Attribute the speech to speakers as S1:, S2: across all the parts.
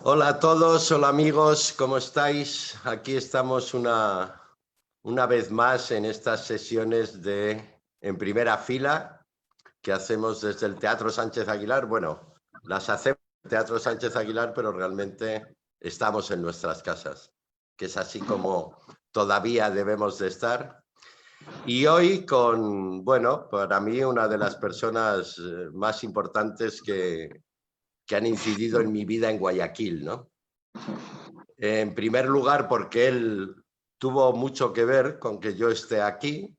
S1: Hola a todos, hola amigos, ¿cómo estáis? Aquí estamos una vez más en estas sesiones en primera fila que hacemos desde el Teatro Sánchez Aguilar. Bueno, las hacemos en el Teatro Sánchez Aguilar, pero realmente estamos en nuestras casas, que es así como todavía debemos de estar. Y hoy bueno, para mí una de las personas más importantes que han incidido en mi vida en Guayaquil, ¿no? En primer lugar, porque él tuvo mucho que ver con que yo esté aquí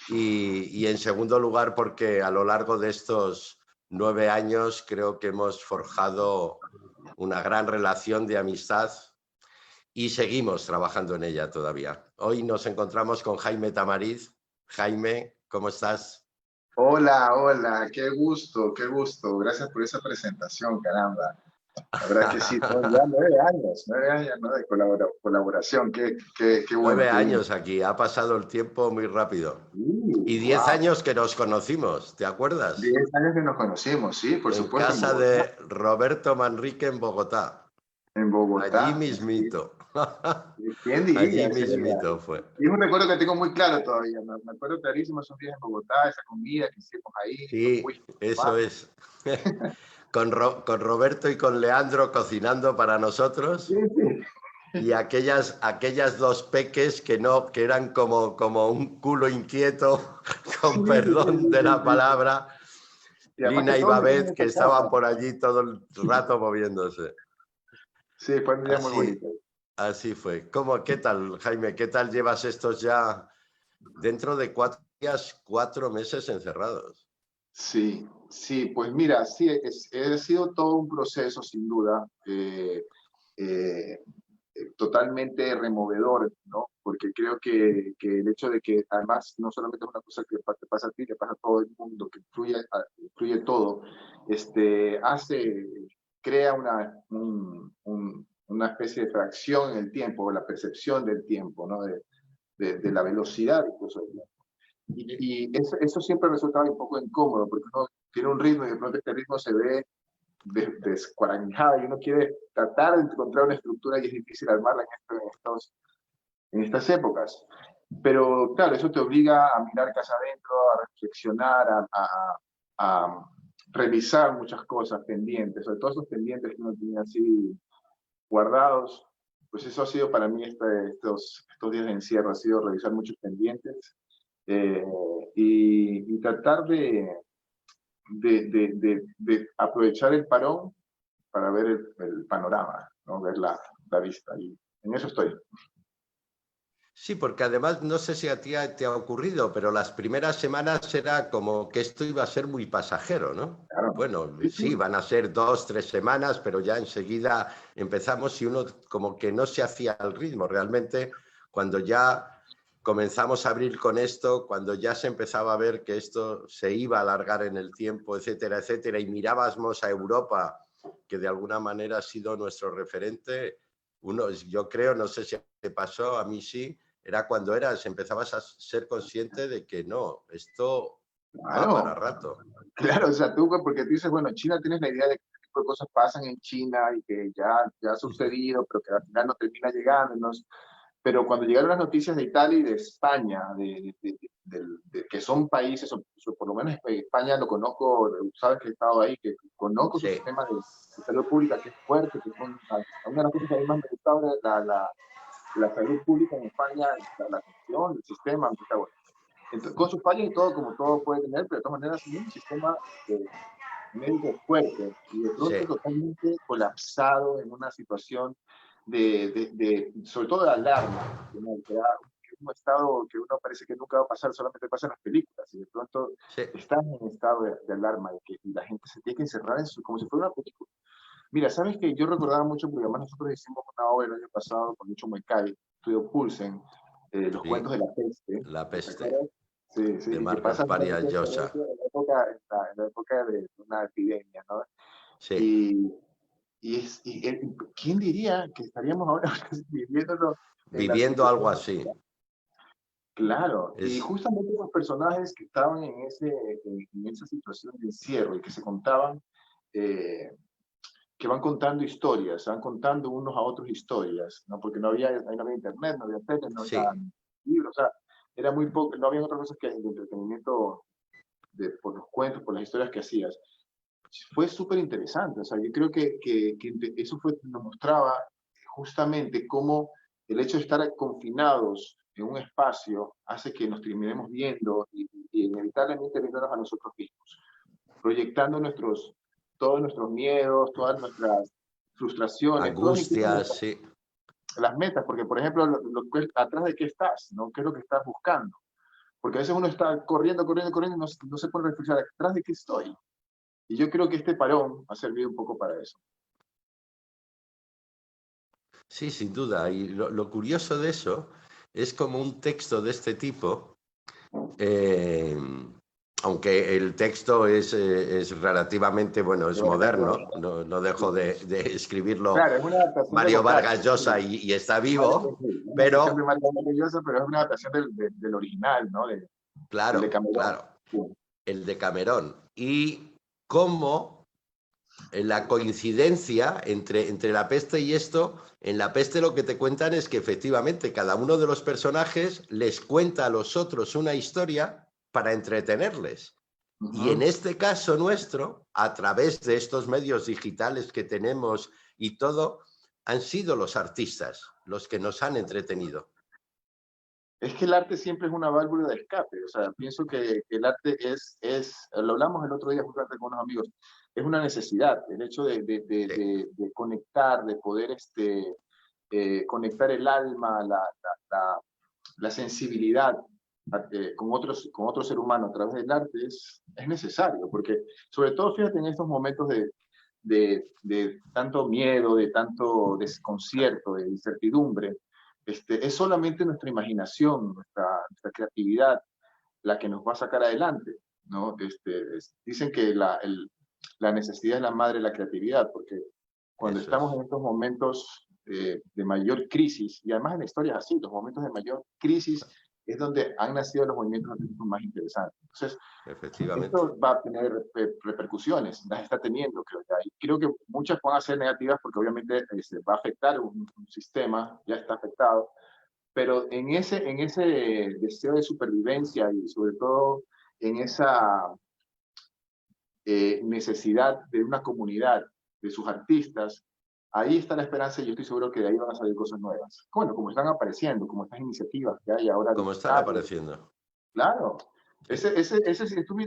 S1: y en segundo lugar, porque a lo largo de estos 9 años creo que hemos forjado una gran relación de amistad y seguimos trabajando en ella todavía. Hoy nos encontramos con Jaime Tamariz. Jaime, ¿cómo estás?
S2: Hola, hola, qué gusto, qué gusto. Gracias por esa presentación, caramba. La verdad que sí, son ya 9 años, ¿no? De colaboración. Qué bueno,
S1: Nueve
S2: qué bien.
S1: años aquí, ha pasado el tiempo muy rápido. Y 10
S2: Wow.
S1: años que nos conocimos, ¿te acuerdas?
S2: 10 años que nos conocimos, sí, por
S1: En
S2: supuesto, en
S1: casa
S2: Bogotá.
S1: de Roberto Manrique en Bogotá.
S2: En
S1: Allí
S2: Bogotá, sí.
S1: mismito.
S2: ¿Quién
S1: Allí
S2: diría? Sí,
S1: mismito fue.
S2: y es un recuerdo que tengo muy claro todavía. Me acuerdo clarísimo esos días en Bogotá, esa comida que hicimos ahí, los
S1: Sí,
S2: whisky
S1: eso
S2: tomando.
S1: es. Con Roberto y con Leandro cocinando para
S2: Sí,
S1: nosotros.
S2: sí.
S1: Y aquellas dos peques que eran como un culo inquieto,
S2: Sí,
S1: con
S2: sí, sí,
S1: perdón de la
S2: sí, sí.
S1: palabra,
S2: Y además que
S1: Lina y
S2: todos vivían en
S1: Babet, que
S2: esa casa.
S1: estaban por allí todo el rato moviéndose.
S2: Sí, fue un día muy
S1: Así,
S2: bonito.
S1: así fue. ¿Qué tal, Jaime? ¿Qué tal llevas estos ya dentro de 4 días, 4 meses encerrados?
S2: Sí, sí, pues mira, sí, ha sido todo un proceso, sin duda, eh, totalmente removedor, ¿no? Porque creo que el hecho de que además no solamente es una cosa que te pasa a ti, que pasa a todo el mundo, que influye todo, hace, crea una especie de fracción en el tiempo, o la percepción del tiempo, ¿no? De la velocidad incluso del tiempo.
S1: Sí.
S2: Y eso siempre resultaba un poco incómodo, porque uno tiene un ritmo y de pronto este ritmo se ve descuaranjado y uno quiere tratar de encontrar una estructura y es difícil armarla en estas épocas. Pero claro, eso te obliga a mirar casa adentro, a reflexionar, a revisar muchas cosas pendientes, sobre todo esos pendientes que uno tenía así guardados. Pues eso ha sido para mí estos días de encierro, ha sido revisar muchos pendientes, eh, y tratar de aprovechar el parón para ver el panorama, ¿no? Ver la vista. Y en eso estoy.
S1: Sí, porque además no sé si a ti te ha ocurrido, pero las primeras semanas era como que esto iba a ser muy pasajero, ¿no?
S2: Claro.
S1: Bueno,
S2: Sí, sí.
S1: sí, van a ser 2, 3 semanas, pero ya enseguida empezamos y uno como que no se hacía al ritmo. Realmente, cuando ya comenzamos a abrir con esto, cuando ya se empezaba a ver que esto se iba a alargar en el tiempo, etcétera, etcétera, y mirábamos a Europa, que de alguna manera ha sido nuestro referente, yo creo, no sé si te pasó, a mí sí, era cuando empezabas a ser consciente de que no, esto va para
S2: Claro,
S1: rato.
S2: claro, o sea, tú, porque tú dices, bueno, China tienes la idea de que este tipo de cosas pasan en China y que ya ha sucedido, pero que al final no termina llegando. ¿No? Pero cuando llegaron las noticias de Italia y de España, que son países, o por lo menos España lo conozco, sabes que he estado ahí, que conozco su
S1: Sí,
S2: sistema de salud pública, que es fuerte, que son una de las cosas que a mí más me gustaba, la salud pública en España, la atención, el sistema, está bueno. Entonces, con sus fallas y todo, como todo puede tener, pero de todas maneras es un sistema médico fuerte y de
S1: sí.
S2: pronto totalmente colapsado en una situación sobre todo de alarma, ¿no? Que era un estado que uno parece que nunca va a pasar, solamente pasa en las películas, y de pronto
S1: Sí.
S2: están en estado de alarma y la gente se tiene que encerrar como si fuera una película. Mira, sabes que yo recordaba mucho, porque además nosotros hicimos una obra el año pasado con Lucho Muecay, Estudio Pulsen, Los
S1: Sí,
S2: cuentos de la peste,
S1: La
S2: ¿te
S1: peste,
S2: acuerdas? Sí, sí,
S1: de
S2: y que
S1: Marcos
S2: pasa
S1: Parias
S2: justamente
S1: Llosa.
S2: en la época de una epidemia, ¿no?
S1: Sí,
S2: Y, ¿quién diría que estaríamos ahora viviéndolo en la
S1: viviendo algo
S2: situación?
S1: así.
S2: Claro, y
S1: Es,
S2: justamente los personajes que estaban en esa situación de encierro y que se contaban, eh, que van contando historias, van contando unos a otros historias, ¿no? Porque no había internet, no había tele, no había
S1: Sí,
S2: libros, o sea, era muy poco, no había otras cosas que el entretenimiento por los cuentos, por las historias que hacías. Fue súper interesante, o sea, yo creo que eso nos mostraba justamente cómo el hecho de estar confinados en un espacio hace que nos terminemos viendo y inevitablemente viéndonos a nosotros mismos, proyectando todos nuestros miedos, todas nuestras frustraciones, todas incluso
S1: angustias, sí.
S2: las metas, porque por ejemplo, atrás de qué estás, ¿no? ¿Qué es lo que estás buscando? Porque a veces uno está corriendo, corriendo, corriendo y no se puede reflexionar, ¿atrás de qué estoy? Y yo creo que este parón ha servido un poco para eso.
S1: Sí, sin duda. Y lo curioso de eso es como un texto de este tipo, eh, aunque el texto es relativamente, bueno, es moderno, no dejo de escribirlo
S2: Claro, es una adaptación de
S1: Mario
S2: Boccaccio.
S1: Vargas Llosa
S2: Sí.
S1: y está
S2: Vale, sí,
S1: vivo,
S2: sí. Una adaptación de
S1: pero
S2: Mario Maravillosa, pero es una adaptación del original, ¿no? Del de
S1: claro,
S2: Camerón.
S1: claro,
S2: Sí.
S1: el de Camerón. Y cómo la coincidencia entre la peste y esto, en la peste lo que te cuentan es que efectivamente cada uno de los personajes les cuenta a los otros una historia para entretenerles. Y en este caso nuestro, a través de estos medios digitales que tenemos y todo, han sido los artistas los que nos han entretenido.
S2: Es que el arte siempre es una válvula de escape. O sea, pienso que el arte lo hablamos el otro día justamente con unos amigos, es una necesidad. El hecho
S1: Sí,
S2: de conectar, de poder conectar el alma, la sensibilidad con otro ser humano a través del arte es necesario, porque sobre todo, fíjate, en estos momentos de tanto miedo, de tanto desconcierto, de incertidumbre, es solamente nuestra imaginación, nuestra creatividad la que nos va a sacar adelante, ¿no? Dicen que la necesidad es la madre de la creatividad, porque cuando
S1: eso
S2: estamos
S1: es,
S2: en estos momentos de mayor crisis, y además en la historia es así, los momentos de mayor crisis es donde han nacido los movimientos artísticos más interesantes. Entonces,
S1: efectivamente.
S2: esto va a tener repercusiones, las está teniendo, creo ya. Y creo que muchas van a ser negativas porque obviamente va a afectar un sistema, ya está afectado, pero en ese deseo de supervivencia y sobre todo en esa necesidad de una comunidad, de sus artistas, ahí está la esperanza y yo estoy seguro que de ahí van a salir cosas nuevas. Bueno, como están apareciendo, como estas iniciativas que hay ahora
S1: Como están
S2: digitales,
S1: apareciendo.
S2: claro.
S1: Sí,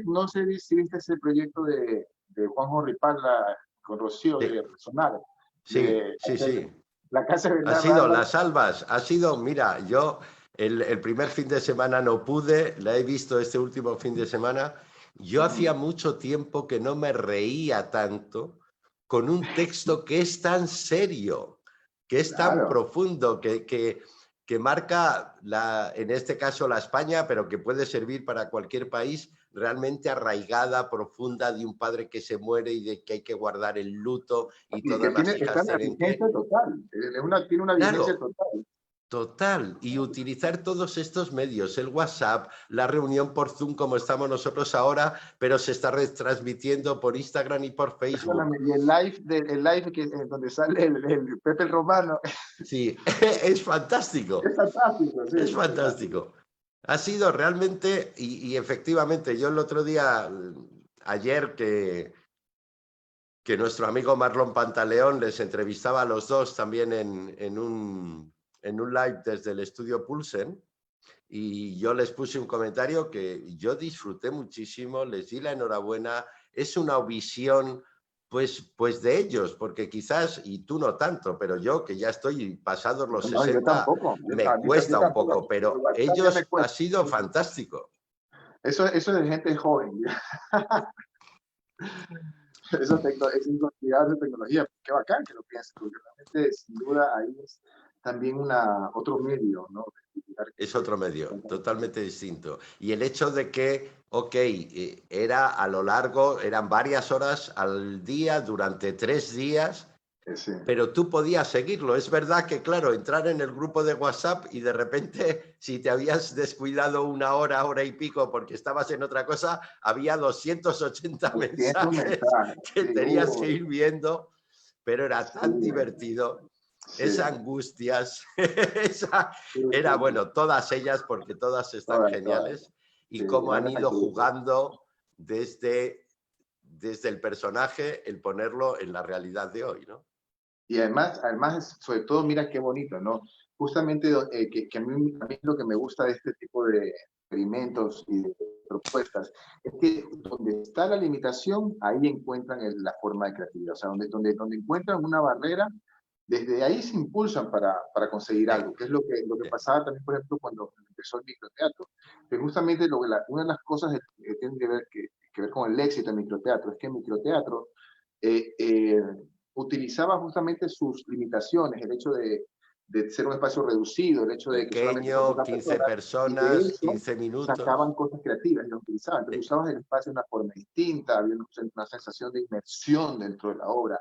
S2: No sé si viste ese proyecto de Juanjo Ripalda con Rocío
S1: sí,
S2: de Sonar,
S1: sí,
S2: de
S1: sí,
S2: hacer
S1: sí.
S2: la casa de
S1: Ha
S2: Bernarda
S1: sido
S2: Álvarez.
S1: las albas, ha sido, mira, yo el primer fin de semana no pude, la he visto este último fin de semana. Yo hacía mucho tiempo que no me reía tanto con un texto que es tan serio, que es tan
S2: Claro.
S1: profundo, que marca, en este caso, la España, pero que puede servir para cualquier país, realmente arraigada, profunda, de un padre que se muere y de que hay que guardar el luto y
S2: Y que
S1: todas las
S2: está
S1: hijas
S2: en la
S1: tienen
S2: vigencia
S1: que...
S2: total. Tiene una vigencia
S1: Claro,
S2: total.
S1: total, y utilizar todos estos medios, el WhatsApp, la reunión por Zoom como estamos nosotros ahora, pero se está retransmitiendo por Instagram y por Facebook.
S2: Perdóname, y el live donde sale el Pepe el Romano,
S1: Sí, es fantástico,
S2: es fantástico, sí,
S1: es
S2: es fantástico.
S1: fantástico. Ha sido realmente, y efectivamente, yo el otro día, ayer que nuestro amigo Marlon Pantaleón les entrevistaba a los dos también en un live desde el estudio Pulsen, y yo les puse un comentario que yo disfruté muchísimo, les di la enhorabuena, es una visión pues de ellos, porque quizás, y tú no tanto, pero yo que ya estoy pasados los
S2: No, yo
S1: 60
S2: tampoco,
S1: me
S2: yo
S1: cuesta un
S2: tampoco.
S1: poco, pero
S2: Igual también me
S1: ellos ha
S2: cuesta.
S1: sido fantástico.
S2: Eso es de gente joven. Es incorporar de tecnología. Qué bacán que lo pienses, porque realmente, sin duda, ahí es también otro medio, ¿no?
S1: Es otro medio, totalmente distinto. Y el hecho de que, ok, era a lo largo, eran varias horas al día, durante 3 días,
S2: Sí.
S1: pero tú podías seguirlo. Es verdad que, claro, entrar en el grupo de WhatsApp y de repente, si te habías descuidado una hora, hora y pico porque estabas en otra cosa, había 280
S2: 200
S1: mensajes
S2: mensajes,
S1: que
S2: sí,
S1: tenías que ir viendo. pero era tan
S2: Sí,
S1: divertido,
S2: sí,
S1: esas angustias,
S2: sí,
S1: era
S2: sí,
S1: bueno, todas ellas, porque todas están
S2: todas, todas.
S1: geniales,
S2: Sí,
S1: y cómo han
S2: grandes
S1: ido
S2: actrices.
S1: jugando desde el personaje, el ponerlo en la realidad de hoy, ¿no?
S2: Y además, sobre todo, mira qué bonito, ¿no? Justamente que a mí lo que me gusta de este tipo de experimentos y de propuestas es que donde está la limitación, ahí encuentran la forma de creatividad. O sea, donde encuentran una barrera, desde ahí se impulsan para conseguir
S1: Sí,
S2: algo, que es lo que
S1: sí.
S2: pasaba también, por ejemplo, cuando empezó el microteatro. Que justamente una de las cosas que tienen que ver con el éxito del microteatro es que el microteatro eh, eh, utilizaba justamente sus limitaciones, el hecho de ser un espacio reducido, el hecho de que solamente son
S1: Pequeño,
S2: pocas
S1: 15
S2: personas, y de
S1: personas,
S2: eso
S1: 15 minutos.
S2: sacaban cosas creativas y las utilizaban. Entonces
S1: Sí,
S2: usabas el espacio de una forma distinta, había una sensación de inmersión dentro de la obra,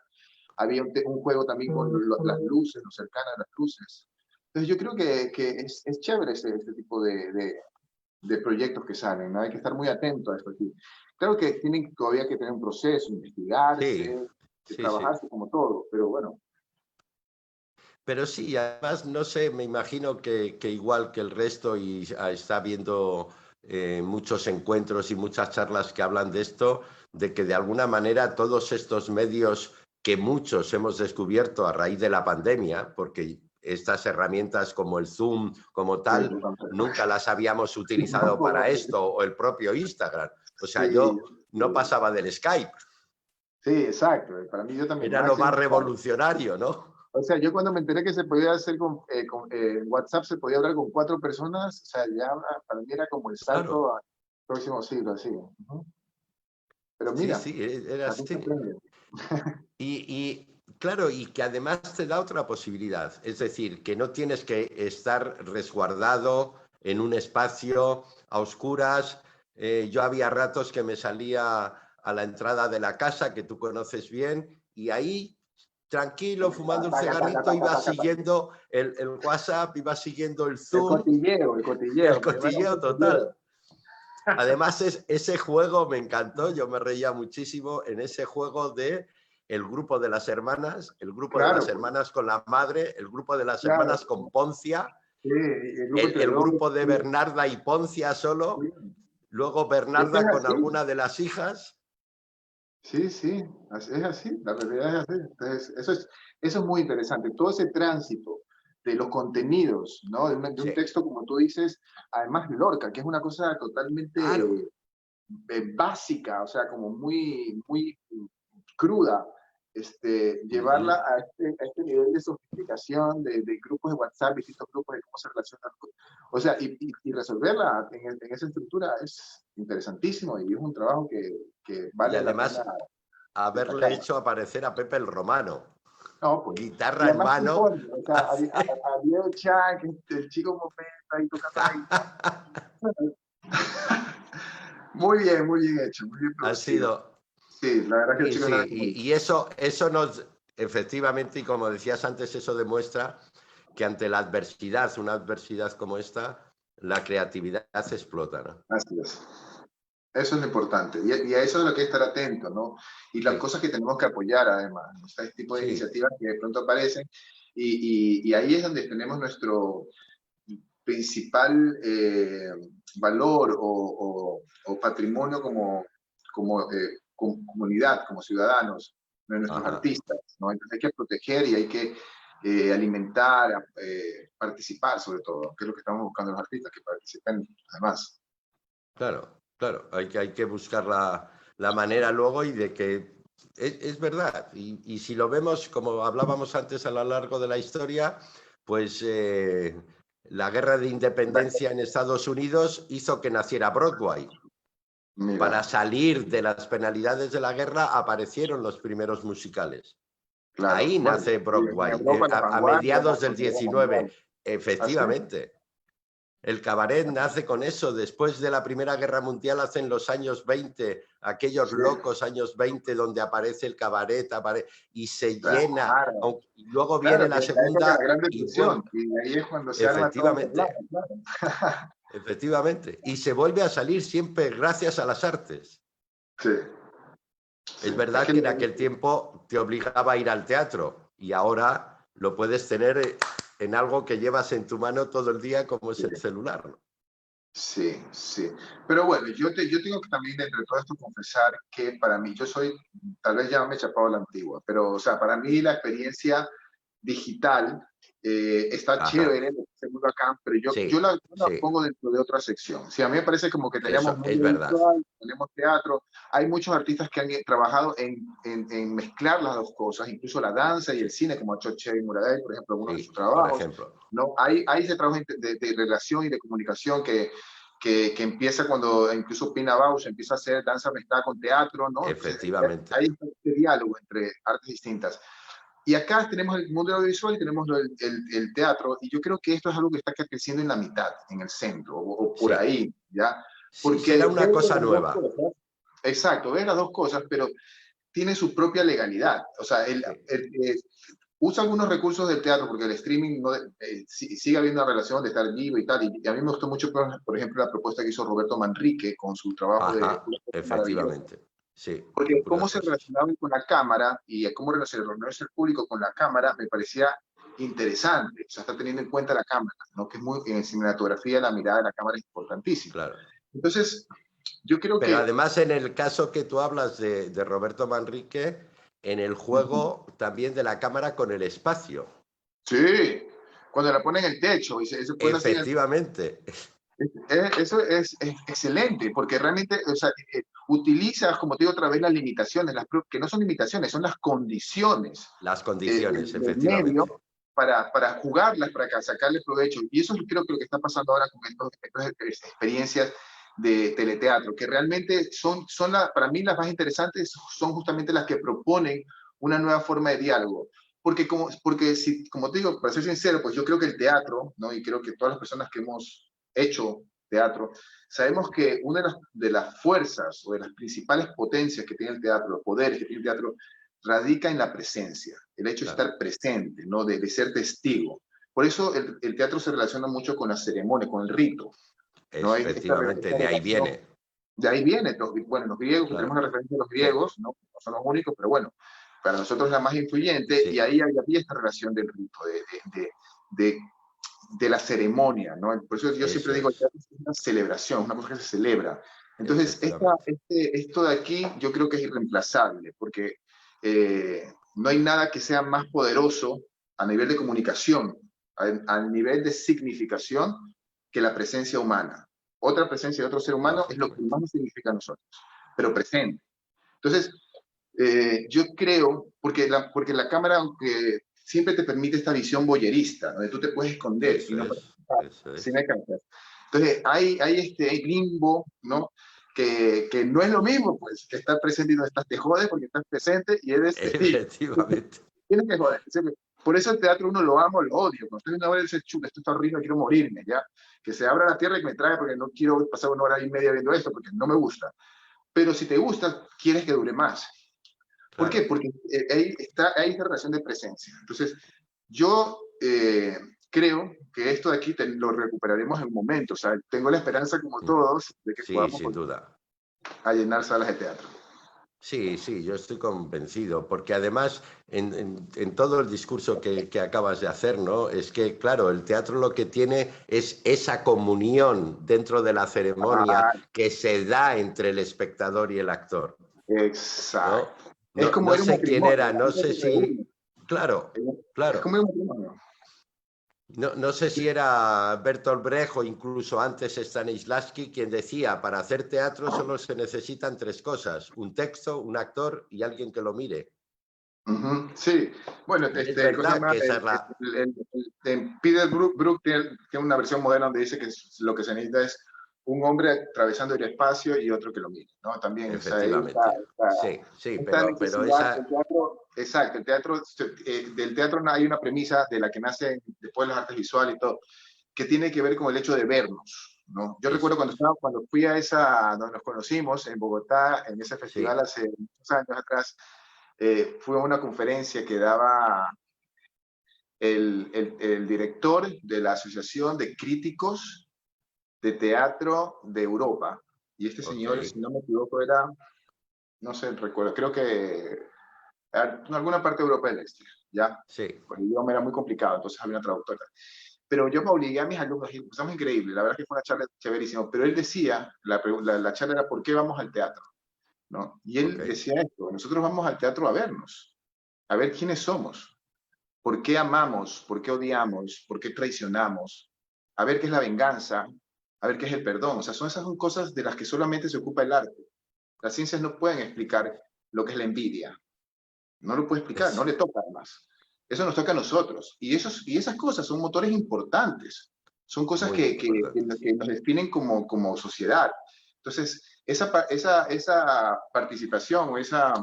S2: había un juego también con las luces, lo cercano de las luces. Entonces yo creo que es chévere este tipo de proyectos que salen, ¿no? Hay que estar muy atento a esto aquí. Claro que tienen todavía que tener un proceso,
S1: sí,
S2: investigarse,
S1: sí, sí.
S2: trabajarse como todo, pero bueno,
S1: Pero sí, además, no sé, me imagino que igual que el resto y está habiendo muchos encuentros y muchas charlas que hablan de esto, de que de alguna manera todos estos medios que muchos hemos descubierto a raíz de la pandemia, porque estas herramientas como el Zoom, como
S2: sí,
S1: tal, nunca las habíamos utilizado para esto, o el propio Instagram. O sea,
S2: sí,
S1: yo no pasaba del Skype,
S2: sí, exacto. Para mí yo también,
S1: era lo más
S2: máximo.
S1: revolucionario, ¿no?
S2: O sea, yo cuando me enteré que se podía hacer con WhatsApp, se podía hablar con 4 personas, o sea, ya para mí era como el
S1: Claro,
S2: salto al próximo siglo, así. Pero
S1: sí,
S2: mira,
S1: sí, era
S2: así se
S1: así.
S2: aprende.
S1: Claro, y que además te da otra posibilidad, es decir, que no tienes que estar resguardado en un espacio a oscuras. Yo había ratos que me salía a la entrada de la casa, que tú conoces bien, y ahí, tranquilo, fumando un
S2: Taca, taca,
S1: cigarrito,
S2: taca,
S1: iba
S2: taca, taca.
S1: siguiendo el WhatsApp, iba siguiendo el Zoom,
S2: El
S1: el
S2: cotilleo, me llamaron
S1: cotilleo total.
S2: cotilleo.
S1: Además, ese juego me encantó, yo me reía muchísimo en ese juego de el grupo de las hermanas, el grupo de las
S2: Claro, pues,
S1: hermanas con la madre, el grupo de las
S2: claro.
S1: hermanas con Poncia,
S2: Sí, el grupo entre
S1: el
S2: dos.
S1: grupo de
S2: Sí,
S1: Bernarda y Poncia solo,
S2: sí.
S1: luego
S2: Eso es
S1: Bernarda con
S2: así.
S1: alguna de las hijas.
S2: Sí, sí, es así, la realidad es así. Entonces, eso es muy interesante. Todo ese tránsito de los contenidos, ¿no? De un
S1: Sí,
S2: texto, como tú dices, además Lorca, que es una cosa
S1: claro,
S2: totalmente básica, o sea, como muy, muy cruda, llevarla
S1: ujú,
S2: a este nivel de sofisticación de grupos de WhatsApp, distintos grupos, de cómo se relacionan. O sea, y resolverla en esa estructura es interesantísimo y es un trabajo que
S1: y
S2: vale la pena
S1: además haberle
S2: destacar.
S1: hecho aparecer a Pepe el Romano,
S2: No, pues. Y
S1: guitarra en
S2: además, qué
S1: mano.
S2: icónico, o sea, había el Chan, el chico momento ahí tocando la guitarra. Muy bien hecho, muy bien
S1: Ha
S2: producido.
S1: sido.
S2: Sí, la verdad que el
S1: Sí,
S2: chico es
S1: sí,
S2: muy.
S1: y eso nos, efectivamente, y como decías antes, eso demuestra que ante la adversidad, una adversidad como esta, la creatividad se explota, ¿no?
S2: Así es. Eso es lo importante. Y a eso es lo que hay que estar atento, ¿no? Y las
S1: Sí,
S2: cosas que tenemos que apoyar, además, ¿no? Este tipo de
S1: sí,
S2: iniciativas que de pronto aparecen. Y ahí es donde tenemos nuestro principal valor o patrimonio como comunidad, como ciudadanos, de nuestros
S1: ajá,
S2: artistas, ¿no? Entonces hay que proteger y hay que alimentar, participar sobre todo, que es lo que estamos buscando los artistas, que participen además.
S1: claro, claro, hay que buscar la manera luego y de que es verdad, y si lo vemos, como hablábamos antes a lo largo de la historia, pues la guerra de independencia en Estados Unidos hizo que naciera Broadway.
S2: Mira,
S1: Para salir de las penalidades de la guerra aparecieron los primeros musicales.
S2: claro.
S1: Ahí
S2: Bueno,
S1: nace
S2: y en
S1: Broadway,
S2: Europa las
S1: a
S2: vanguardias, la
S1: mediados del
S2: cultura
S1: 19,
S2: mundial. ¿Así?
S1: efectivamente. El cabaret nace con eso. Después de la Primera Guerra Mundial, hacen los años 20, aquellos
S2: Sí,
S1: locos años 20, donde aparece el cabaret, y se llena.
S2: claro.
S1: Y luego viene
S2: Claro, que
S1: la
S2: es la época de la
S1: segunda
S2: Gran
S1: y vuelve.
S2: Depresión, y ahí es cuando se arma todo el relajo,
S1: Efectivamente,
S2: claro.
S1: efectivamente. Y se vuelve a salir siempre gracias a las artes.
S2: Sí, Sí.
S1: Es verdad que en aquel tiempo te obligaba a ir al teatro y ahora lo puedes tener en algo que llevas en tu mano todo el día como es el celular, ¿no?
S2: Sí, sí. Pero bueno, yo tengo que también, entre todo esto, confesar que para mí, yo soy, tal vez ya me he chapado la antigua, pero, o sea, para mí la experiencia digital está
S1: Ajá.
S2: chévere, es muy bacán, pero
S1: Sí,
S2: yo la
S1: sí,
S2: pongo dentro de otra sección. Sí, a mí me parece como que tenemos
S1: eso
S2: mundo
S1: es verdad.
S2: virtual, tenemos teatro, hay muchos artistas que han trabajado en mezclar las dos cosas, incluso la danza y el
S1: Sí,
S2: cine, como ha hecho Chevy Muraday, por ejemplo, algunos de sus
S1: sí, por
S2: trabajos.
S1: ejemplo.
S2: ¿No? Hay ese trabajo de relación y de comunicación que empieza cuando incluso Pina Bausch empieza a hacer danza mezclada con teatro, ¿no? Entonces
S1: Efectivamente.
S2: hay este diálogo entre artes distintas. Y acá tenemos el mundo audiovisual y tenemos el teatro, y yo creo que esto es algo que está creciendo en la mitad, en el centro, o por
S1: Sí,
S2: ahí, ¿ya?
S1: sí, será
S2: Porque
S1: una
S2: ves
S1: cosa
S2: las dos
S1: nueva.
S2: cosas, exacto, ves las dos cosas, pero tiene su propia legalidad. O sea,
S1: Sí,
S2: usa algunos recursos del teatro porque el streaming no, sigue habiendo una relación de estar vivo y tal. Y a mí me gustó mucho, por ejemplo, la propuesta que hizo Roberto Manrique con su trabajo de
S1: ajá,
S2: Maravilloso.
S1: efectivamente. Sí,
S2: Porque
S1: en
S2: cómo
S1: puras
S2: se
S1: cosas.
S2: relacionaban con la cámara y cómo se relacionaba el público con la cámara me parecía interesante. O sea, está teniendo en cuenta la cámara, ¿no? Que es muy, en cinematografía la mirada de la cámara es importantísima.
S1: Claro.
S2: Entonces, yo creo
S1: Pero
S2: que...
S1: además en el caso que tú hablas de Roberto Manrique, en el juego también de la cámara con el espacio.
S2: Sí, cuando la pone en el techo y se pone así en el...
S1: Efectivamente.
S2: Eso es excelente, porque realmente, o sea, utilizas, como te digo otra vez, las limitaciones, que no son limitaciones, son las condiciones
S1: Las condiciones,
S2: del medio
S1: efectivamente.
S2: para jugarlas, para sacarle provecho. Y eso creo que lo que está pasando ahora con estas experiencias de teleteatro, que realmente para mí las más interesantes son justamente las que proponen una nueva forma de diálogo. Porque si, como te digo, para ser sincero, pues yo creo que el teatro, ¿no? Y creo que todas las personas que hemos hecho teatro, sabemos que una de las fuerzas o de las principales potencias que tiene el teatro, los poderes que tiene el teatro, radica en la presencia, el hecho de
S1: Claro.
S2: estar presente, ¿no? De ser testigo. Por eso el teatro se relaciona mucho con la ceremonia, con el rito, ¿no?
S1: Efectivamente,
S2: Esta
S1: de ahí
S2: relación,
S1: viene.
S2: de ahí viene, bueno, los griegos, que tenemos
S1: Claro.
S2: la referencia de los
S1: Sí,
S2: griegos, ¿no? No son los únicos, pero bueno, para nosotros es la más influyente, y
S1: sí,
S2: ahí había esta relación del rito, de de la ceremonia, ¿no? Por eso yo siempre
S1: eso
S2: digo,
S1: es.
S2: es una celebración, una cosa que se celebra. Entonces,
S1: Efectivamente.
S2: esto de aquí yo creo que es irreemplazable, porque no hay nada que sea más poderoso a nivel de comunicación, a nivel de significación, que la presencia humana. Otra presencia de otro ser humano es lo que
S1: Lógicamente.
S2: más nos significa a nosotros, pero presente. Entonces, yo creo, porque la cámara, aunque siempre te permite esta visión boyerista, donde tú te puedes esconder y
S1: Eso
S2: no
S1: es.
S2: participar,
S1: Eso
S2: así
S1: es.
S2: me encanta. Entonces, hay limbo, ¿no? Que no es lo mismo, pues, que estar presente y no estás, te jodes porque estás presente y eres testigo.
S1: Efectivamente.
S2: Tienes que joder. Por eso el teatro uno lo amo o lo odio. Cuando estoy viendo una obra, dice, chuta, esto está horrible, quiero morirme, ¿ya? Que se abra la tierra y que me trae porque no quiero pasar una hora y media viendo esto, porque no me gusta. Pero si te gusta, quieres que dure más. ¿Por qué?
S1: Claro.
S2: Porque hay esta relación de presencia. Entonces, yo creo que esto de aquí lo recuperaremos en un momento. O sea, tengo la esperanza, como todos, de que
S1: Sí,
S2: podamos
S1: sin duda.
S2: a llenar salas de teatro.
S1: Sí, sí, yo estoy convencido, porque además en todo el discurso que acabas de hacer, ¿no? Es que, claro, el teatro lo que tiene es esa comunión dentro de la ceremonia
S2: Ah,
S1: que se da entre el espectador y el actor, ¿no?
S2: exacto. Es
S1: No,
S2: como
S1: no
S2: ir a un
S1: sé quién
S2: matrimonio,
S1: era,
S2: la
S1: no
S2: gente
S1: sé
S2: se
S1: si...
S2: reúne.
S1: Claro,
S2: Es como
S1: claro.
S2: ir a un matrimonio.
S1: No, no sé si era Bertolt Brecht o incluso antes Stanislavski quien decía, para hacer teatro solo se necesitan tres cosas, un texto, un actor y alguien que lo mire.
S2: Sí, bueno,
S1: Y es
S2: ¿cómo se
S1: verdad
S2: llama?
S1: que esa es la...
S2: Peter Brook tiene una versión moderna donde dice que lo que se necesita es un hombre atravesando el espacio y otro que lo mire, ¿no? También, o sea,
S1: Efectivamente. Sí, sí,
S2: esta
S1: pero
S2: necesidad, el
S1: esa...
S2: teatro, exacto, del teatro hay una premisa de la que nace después las artes visuales y todo, que tiene que ver con el hecho de vernos, ¿no? Yo recuerdo
S1: Eso es.
S2: cuando fui a donde nos conocimos, en Bogotá, en ese festival
S1: Sí,
S2: hace muchos años atrás, fui a una conferencia que daba el director de la Asociación de Críticos de Teatro de Europa. Y este
S1: ok.
S2: señor, si no me equivoco, era no sé, recuerdo, creo que en alguna parte de Europa del Este, ¿ya?
S1: Sí,
S2: Pues el idioma era muy complicado, entonces había una traductora. Pero yo me obligué a mis alumnos, y empezamos increíble, la verdad es que fue una charla chéverísima, pero él decía, la charla era, ¿por qué vamos al teatro? ¿No? Y
S1: ok.
S2: él decía esto, nosotros vamos al teatro a vernos, a ver quiénes somos, por qué amamos, por qué odiamos, por qué traicionamos, a ver qué es la venganza, a ver qué es el perdón. O sea, esas son cosas de las que solamente se ocupa el arte. Las ciencias no pueden explicar lo que es la envidia. No lo puede explicar, no
S1: Es,
S2: le toca además. Eso nos toca a nosotros. Y esas cosas son motores importantes. Son cosas
S1: muy importante.
S2: que nos definen como sociedad. Entonces, esa participación o esa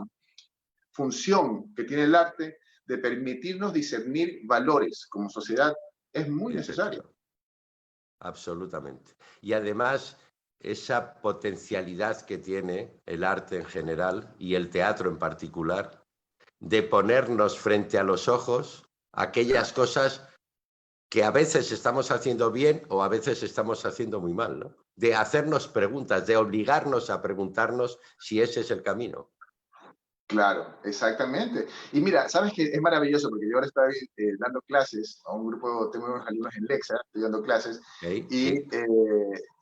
S2: función que tiene el arte de permitirnos discernir valores como sociedad es muy necesaria.
S1: Efectivamente. Absolutamente. Y además, esa potencialidad que tiene el arte en general y el teatro en particular, de ponernos frente a los ojos aquellas cosas que a veces estamos haciendo bien o a veces estamos haciendo muy mal, ¿no? De hacernos preguntas, de obligarnos a preguntarnos si ese es el camino.
S2: Claro, exactamente. Y mira, sabes que es maravilloso porque yo ahora estoy dando clases a un grupo, tengo unos alumnos en Lexa, estoy dando clases
S1: ¿Ok?
S2: y,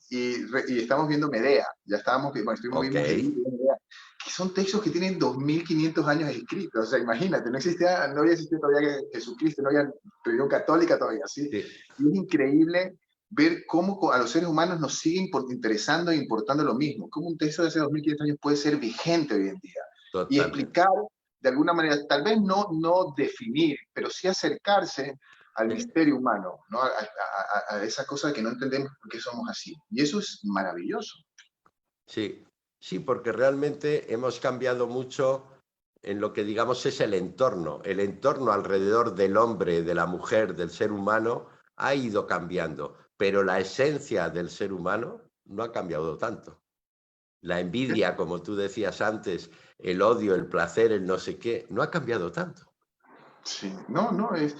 S1: Sí.
S2: y estamos viendo Medea, ya estábamos, bueno,
S1: Ok.
S2: vimos el libro de Medea, que son textos que tienen 2500 años escritos, o sea, imagínate, no había existido todavía Jesucristo, no había religión católica todavía, ¿sí?
S1: Sí.
S2: Y es increíble ver cómo a los seres humanos nos sigue interesando e importando lo mismo, cómo un texto de hace 2500 años puede ser vigente hoy en día y
S1: Totalmente.
S2: explicar de alguna manera, tal vez no definir, pero sí acercarse al misterio humano, ¿no? A esa cosa que no entendemos por qué somos así. Y eso es maravilloso.
S1: Sí, sí, porque realmente hemos cambiado mucho en lo que digamos es el entorno alrededor del hombre, de la mujer, del ser humano, ha ido cambiando, pero la esencia del ser humano no ha cambiado tanto. La envidia, como tú decías antes, el odio, el placer, el no sé qué, no ha cambiado tanto.
S2: Sí, no, es...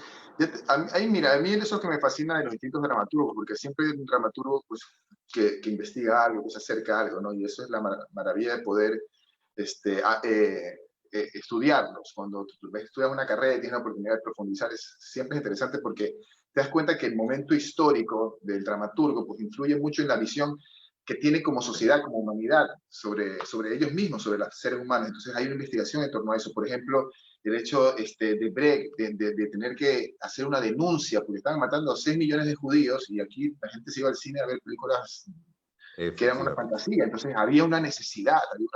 S2: Ahí mira, a mí eso es lo que me fascina de los distintos dramaturgos, porque siempre hay un dramaturgo pues, que investiga algo, que se acerca a algo, ¿no? Y eso es la maravilla de poder estudiarlos. Cuando tú estudias una carrera y tienes la oportunidad de profundizar, siempre es interesante porque te das cuenta que el momento histórico del dramaturgo pues, influye mucho en la visión que tiene como sociedad, como humanidad, sobre ellos mismos, sobre los seres humanos. Entonces hay una investigación en torno a eso. Por ejemplo, el hecho de Brecht de tener que hacer una denuncia porque estaban matando a 6 millones de judíos y aquí la gente se iba al cine a ver películas que eran una
S1: Efectivamente.
S2: fantasía. Entonces había una necesidad, había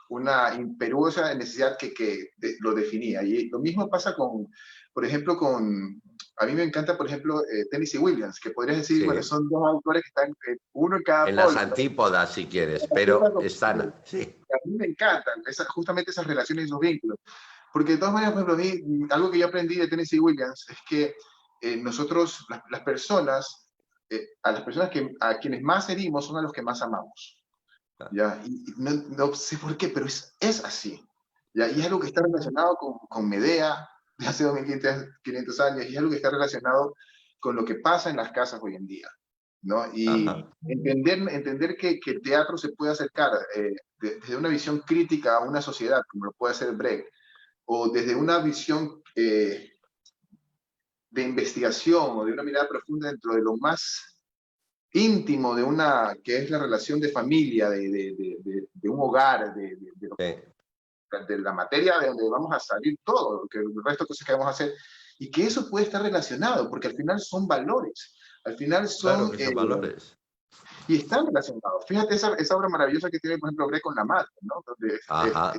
S2: una imperiosa necesidad que lo definía. Y lo mismo pasa con, por ejemplo, a mí me encanta, por ejemplo, Tennessee Williams, que podrías decir, bueno,
S1: Sí,
S2: son dos autores que están uno en cada
S1: en las
S2: polo, ¿no?
S1: antípodas, si quieres, pero están, sí,
S2: A mí me encantan justamente esas relaciones y esos vínculos. Porque de todas maneras, por ejemplo, algo que yo aprendí de Tennessee Williams es que nosotros, las personas, a las personas a quienes más herimos son a los que más amamos. ¿Ya? Y no sé por qué, pero es así. ¿Ya? Y es algo que está relacionado con Medea de hace 2500 años, y es algo que está relacionado con lo que pasa en las casas hoy en día. ¿No? Y
S1: ajá,
S2: entender que el teatro se puede acercar desde una visión crítica a una sociedad, como lo puede hacer Brecht, o desde una visión de investigación o de una mirada profunda dentro de lo más íntimo de que es la relación de familia, de un hogar,
S1: sí,
S2: de la materia de donde vamos a salir todo, que el resto de cosas que vamos a hacer, y que eso puede estar relacionado, porque al final son valores, al final
S1: claro
S2: son,
S1: que son valores.
S2: y están relacionados. Fíjate esa obra maravillosa que tiene, por ejemplo, Brecht con la madre, ¿no? Donde,
S1: Ajá,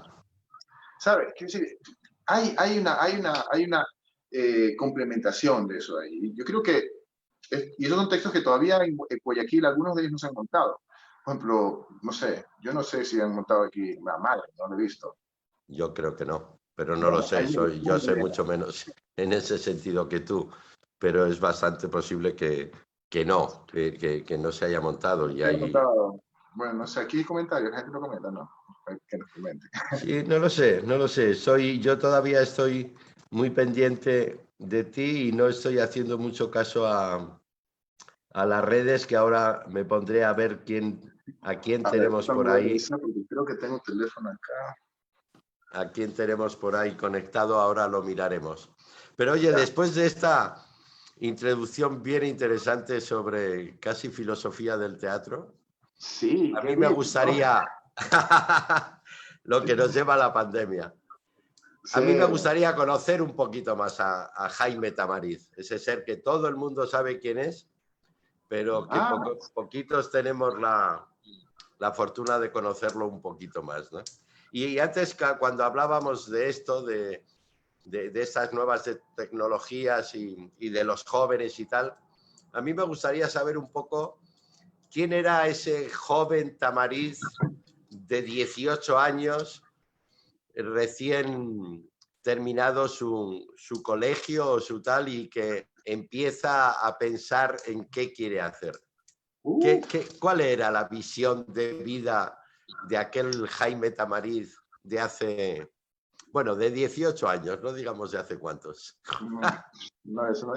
S2: ¿sabes? Decir, hay una complementación de eso ahí. Yo creo que, y esos son textos que todavía en Guayaquil, algunos de ellos no se han montado. Por ejemplo, no sé, yo no sé si han montado aquí la madre, no lo he visto.
S1: yo creo que no, pero no lo
S2: Bueno,
S1: sé,
S2: ahí me
S1: yo sé
S2: gustaría.
S1: mucho menos en ese sentido que tú, pero es bastante posible que no, que no se haya montado y hay...
S2: Bueno, no sé, aquí hay comentarios, la gente no comenta, no, que nos comente.
S1: Sí, no lo sé, yo todavía estoy muy pendiente de ti y no estoy haciendo mucho caso a las redes, que ahora me pondré a ver ¿A quién
S2: A ver,
S1: tenemos
S2: me
S1: por
S2: voy a
S1: ahí?
S2: revisar porque creo que tengo teléfono acá.
S1: ¿A quién tenemos por ahí conectado? Ahora lo miraremos. Pero oye,
S2: Ya.
S1: después de esta introducción bien interesante sobre casi filosofía del teatro,
S2: Sí,
S1: a
S2: qué
S1: mí me
S2: bien, ¿no?
S1: gustaría, lo que nos lleva a la pandemia, a
S2: Sí.
S1: mí me gustaría conocer un poquito más a Jaime Tamariz, ese ser que todo el mundo sabe quién es, pero que
S2: Ah,
S1: poquitos tenemos la fortuna de conocerlo un poquito más, ¿no? Y antes, cuando hablábamos de esto, de estas nuevas tecnologías y de los jóvenes y tal, a mí me gustaría saber un poco quién era ese joven Tamariz de 18 años, recién terminado su colegio o su tal, y que empieza a pensar en qué quiere hacer.
S2: uf,
S1: ¿Cuál era la visión de vida de aquel Jaime Tamariz de hace, bueno, de 18 años, no digamos de hace cuántos?
S2: mm, no, eso no.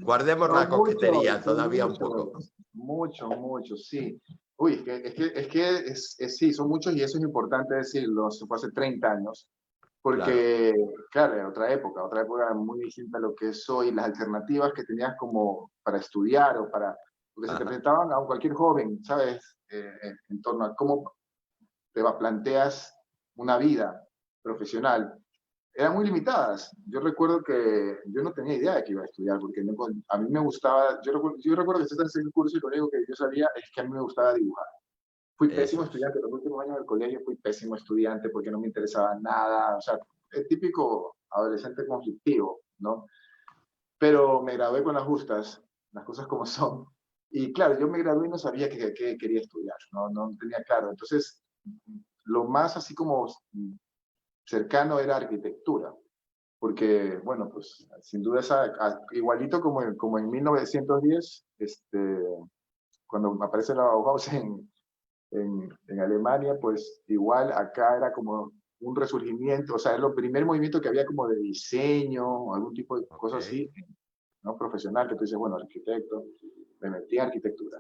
S1: Guardemos
S2: Son
S1: la coquetería
S2: muchos, son
S1: todavía un poco.
S2: muchos, muchos, muchos, sí. Uy, sí, son muchos y eso es importante decirlo, eso fue hace 30 años,
S1: Claro.
S2: porque, claro, era otra época muy distinta a lo que es hoy, las alternativas que tenías como para estudiar o para, porque se te
S1: Ajá.
S2: presentaban a cualquier joven, ¿sabes? En torno a cómo planteas una vida profesional eran muy limitadas. Yo recuerdo que yo no tenía idea de que iba a estudiar, porque no, a mí me gustaba, yo recuerdo que estaba en el curso y lo único que yo sabía es que a mí me gustaba dibujar. Fui pésimo
S1: Eso es.
S2: estudiante, los últimos años del colegio fui pésimo estudiante porque no me interesaba nada, o sea, el típico adolescente conflictivo, ¿no? Pero me gradué con las justas, las cosas como son. Y claro, yo me gradué y no sabía qué quería estudiar, ¿no? No tenía claro. Entonces, lo más así como cercano era arquitectura porque, bueno, pues sin duda igualito como en 1910, cuando aparece la Bauhaus en Alemania, pues igual acá era como un resurgimiento, o sea, es el primer movimiento que había como de diseño, algún tipo de
S1: Ok.
S2: cosa así, ¿no? Profesional, que tú dices, bueno, arquitecto, me metí a arquitectura.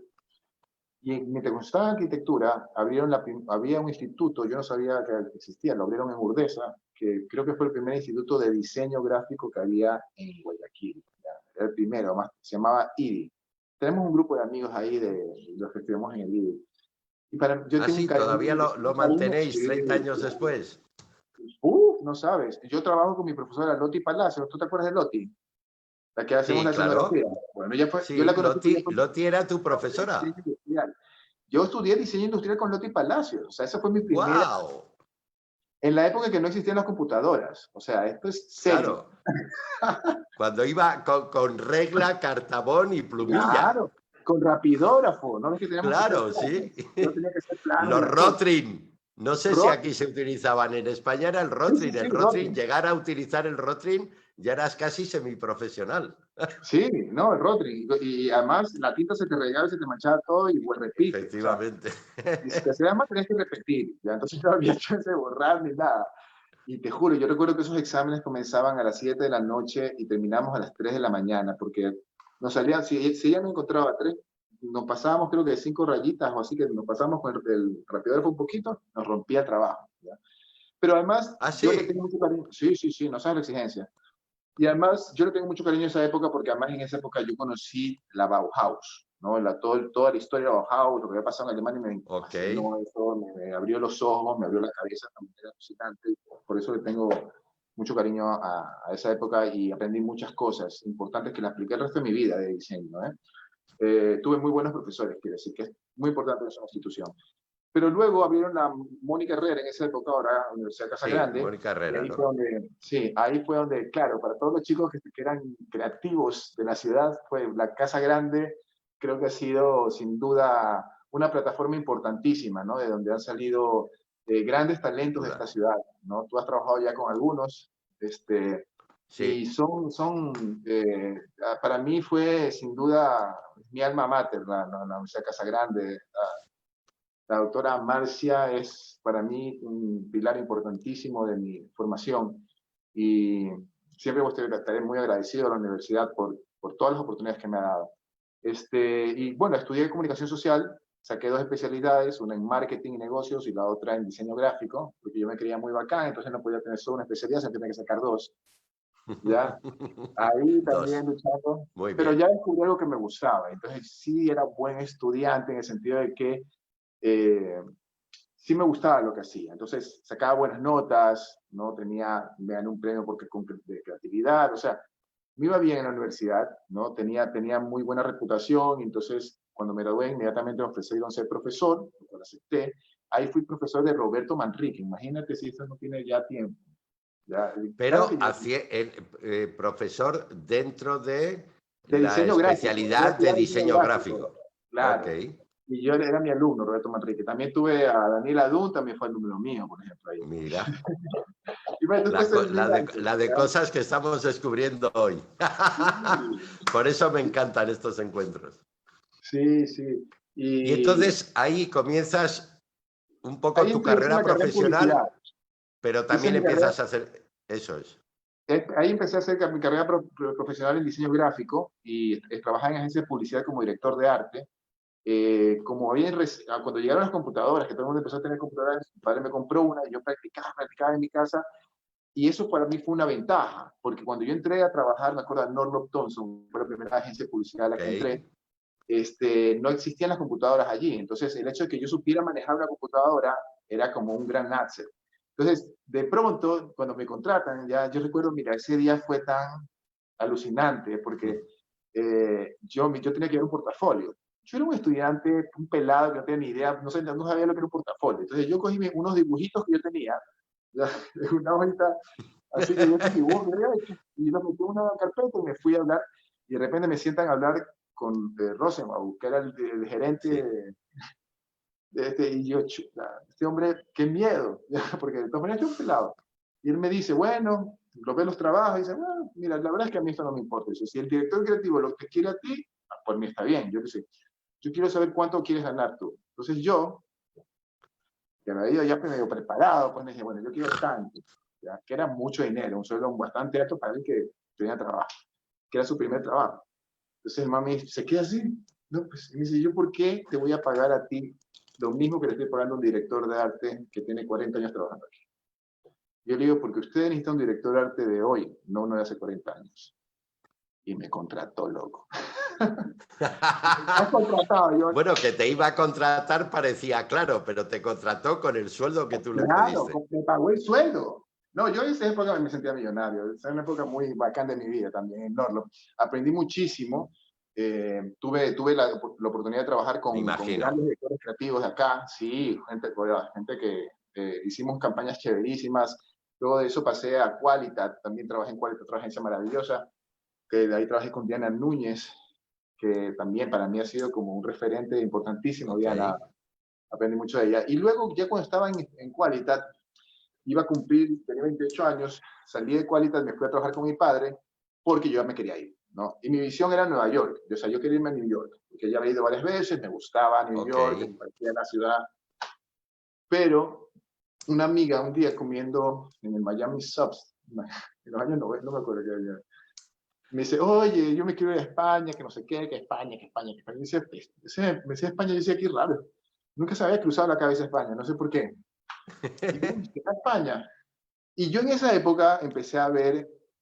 S2: Y mientras estaba en arquitectura, había un instituto, yo no sabía que existía, lo abrieron en Urdesa, que creo que fue el primer instituto de diseño gráfico que había en Guayaquil. ¿Ya? Era el primero, además, se llamaba IDI. Tenemos un grupo de amigos ahí de los que estudiamos en el IDI. Y yo
S1: Ah,
S2: tengo
S1: sí, todavía lo
S2: un cariño,
S1: mantenéis
S2: sí,
S1: 30 años después.
S2: no sabes. Yo trabajo con mi profesora Loti Palacio. ¿Tú te acuerdas de Loti? La que hacemos
S1: Sí,
S2: la escenografía.
S1: claro.
S2: Bueno, ella fue, yo
S1: Sí,
S2: la conocí porque ella
S1: Loti era tu
S2: fue diseño
S1: profesora.
S2: industrial. Yo estudié diseño industrial con Loti Palacios, o sea, esa fue mi primera,
S1: ¡Wow!
S2: en la época que no existían las computadoras, o sea, esto es serio.
S1: Claro. Cuando iba con regla, cartabón y plumilla.
S2: Claro, con rapidógrafo, no es que teníamos que ser
S1: Claro,
S2: planos,
S1: sí.
S2: yo tenía que ser planos y
S1: Los
S2: las cosas.
S1: Rotring. No sé si aquí
S2: Rotring,
S1: se utilizaban. En España era el
S2: sí, sí,
S1: Rotring.
S2: sí,
S1: El Rotring,
S2: Rotring.
S1: llegar a utilizar el Rotring, ya eras casi semiprofesional.
S2: Sí, no, el Rotring. Y además la tinta se te regaba y se te manchaba todo y pues repite. O sea,
S1: Efectivamente.
S2: y si te hacías mal tenías que repetir. ¿Ya? Entonces no había chance de borrar ni nada. Y te juro, yo recuerdo que esos exámenes comenzaban a las 7 de la noche y terminamos a las 3 de la mañana, porque nos salían, si ella no encontraba 3, nos pasábamos creo que de 5 rayitas o así, que nos pasábamos con el rapidógrafo un poquito, nos rompía el trabajo. ¿Ya? Pero además,
S1: Ah,
S2: yo le
S1: sí.
S2: tengo mucho cariño, sí, sí, sí, no sabes la exigencia. Y además, yo le tengo mucho cariño a esa época porque además en esa época yo conocí la Bauhaus, ¿no? Toda la historia de la Bauhaus, lo que había pasado en Alemania me
S1: Ok.
S2: fascinó eso, me abrió los ojos, me abrió la cabeza, era alucinante. Por eso le tengo mucho cariño a esa época y aprendí muchas cosas importantes que le apliqué el resto de mi vida de diseño, ¿eh? Tuve muy buenos profesores, quiero decir que es muy importante esa institución. Pero luego abrieron la Mónica Herrera en esa época, ahora Universidad Casa
S1: Sí,
S2: Grande,
S1: Mónica
S2: y
S1: Herrera,
S2: ahí fue
S1: ¿no?
S2: donde, sí, ahí fue donde, claro, para todos los chicos que eran creativos de la ciudad, fue la Casa Grande, creo que ha sido sin duda una plataforma importantísima, ¿no? De donde han salido grandes
S1: Sin
S2: talentos de esta
S1: duda.
S2: ciudad, ¿no? Tú has trabajado ya con algunos, y
S1: Sí.
S2: para mí fue sin duda mi alma mater, la Universidad Casa Grande, la doctora Marcia es para mí un pilar importantísimo de mi formación y siempre estaré muy agradecido a la universidad por todas las oportunidades que me ha dado. Y bueno, estudié comunicación social, saqué 2 especialidades, una en marketing y negocios y la otra en diseño gráfico, porque yo me creía muy bacán, entonces no podía tener solo una especialidad, sino tenía que sacar 2, ¿ya? Ahí también
S1: Dos.
S2: luchando,
S1: Muy
S2: pero
S1: bien.
S2: ya descubrí algo que me gustaba, entonces sí era buen estudiante en el sentido de que eh, sí me gustaba lo que hacía. Entonces sacaba buenas notas, ¿no? Me gané un premio porque de creatividad, o sea, me iba bien en la universidad, ¿no? Tenía muy buena reputación, y entonces cuando me gradué inmediatamente me ofrecieron ser profesor, lo cual acepté. Ahí fui profesor de Roberto Manrique, imagínate si esto no tiene ya tiempo. Ya, claro que
S1: Pero
S2: yo,
S1: profesor dentro de
S2: de
S1: la
S2: diseño gráfico,
S1: especialidad de diseño
S2: gráfico,
S1: gráfico. Ok,
S2: claro. Y yo era mi alumno, Roberto Manrique. También tuve a Daniel Adún, también fue alumno mío, por ejemplo. Ahí.
S1: mira.
S2: Y bueno, después terminé antes,
S1: La de
S2: ¿ya?
S1: cosas que estamos descubriendo hoy.
S2: Sí,
S1: Por eso me encantan estos encuentros.
S2: sí, sí.
S1: Y
S2: Y
S1: entonces ahí comienzas un poco
S2: ahí
S1: tu
S2: hice
S1: carrera
S2: una carrera en publicidad.
S1: profesional, pero
S2: Hice
S1: también
S2: mi carrera,
S1: empiezas a hacer... Eso es.
S2: ahí empecé a hacer mi carrera profesional en diseño gráfico y trabajaba en agencias de publicidad como director de arte. Cuando llegaron las computadoras, que todo el mundo empezó a tener computadoras, mi padre me compró una y yo practicaba en mi casa. Y eso para mí fue una ventaja, porque cuando yo entré a trabajar, me acuerdo de Northrop Thompson, fue la primera agencia de publicidad a la
S1: Ok.
S2: que entré, no existían las computadoras allí. Entonces, el hecho de que yo supiera manejar una computadora era como un gran asset. Entonces, de pronto, cuando me contratan, ya yo recuerdo, mira, ese día fue tan alucinante porque yo tenía que ver un portafolio. Yo era un estudiante, un pelado que no tenía ni idea, no sabía lo que era un portafolio. Entonces, yo cogí unos dibujitos que yo tenía, ya, una hojita así que yo estos dibujos que había hecho, y los metí en una carpeta y me fui a hablar, y de repente me sientan a hablar con Rosenbaum, que era el gerente
S1: Sí.
S2: y yo, chuta, este hombre, qué miedo, porque de todas maneras yo un pelado. Y él me dice, bueno, lo ve los trabajos y dice, bueno, mira, la verdad es que a mí esto no me importa. Dice, si el director creativo lo que quiere a ti, por mí está bien, yo qué sé. Yo quiero saber cuánto quieres ganar tú. Entonces yo, que me había ya medio preparado, pues me dije, bueno, yo quiero tanto, ¿ya? Que era mucho dinero, un sueldo bastante alto para alguien que tenía trabajo, que era su primer trabajo. Entonces el mami se queda así, no, pues, y me dice, ¿yo por qué te voy a pagar a ti lo mismo que le estoy pagando a un director de arte que tiene 40 años trabajando aquí? Yo le digo, porque usted necesita un director de arte de hoy, no uno de hace 40 años. Y me contrató, loco. Me has contratado, yo,
S1: Bueno, que te iba a contratar parecía claro, pero te contrató con el sueldo que tú le
S2: claro,
S1: pediste.
S2: me pagó el sueldo. No, yo en esa época me sentía millonario. Esa es una época muy bacán de mi vida también en Norlo. Aprendí muchísimo. Tuve la oportunidad de trabajar
S1: Me
S2: con
S1: imagino.
S2: grandes directores creativos de acá. Sí, gente que hicimos campañas chéverísimas. Luego de eso pasé a Qualitat. También trabajé en Qualitat, otra agencia maravillosa. Que de ahí trabajé con Diana Núñez, que también para mí ha sido como un referente importantísimo.
S1: Ok.
S2: Diana, aprendí mucho de ella. Y luego, ya cuando estaba en Qualitat, iba a cumplir, tenía 28 años, salí de Qualitas, me fui a trabajar con mi padre porque yo ya me quería ir, ¿no? Y mi visión era Nueva York, o sea, yo quería irme a New York, porque ya había ido varias veces, me gustaba New
S1: Ok.
S2: York, me parecía la ciudad, pero una amiga un día comiendo en el Miami Subs, en los años 90, no me acuerdo qué año, me dice, oye, yo me quiero ir a España, que no sé qué, que España, que España, que España. Me decía España, yo decía, qué raro. Nunca se había cruzado la cabeza España, no sé por qué. Y yo, ¿qué es España? Y yo en esa época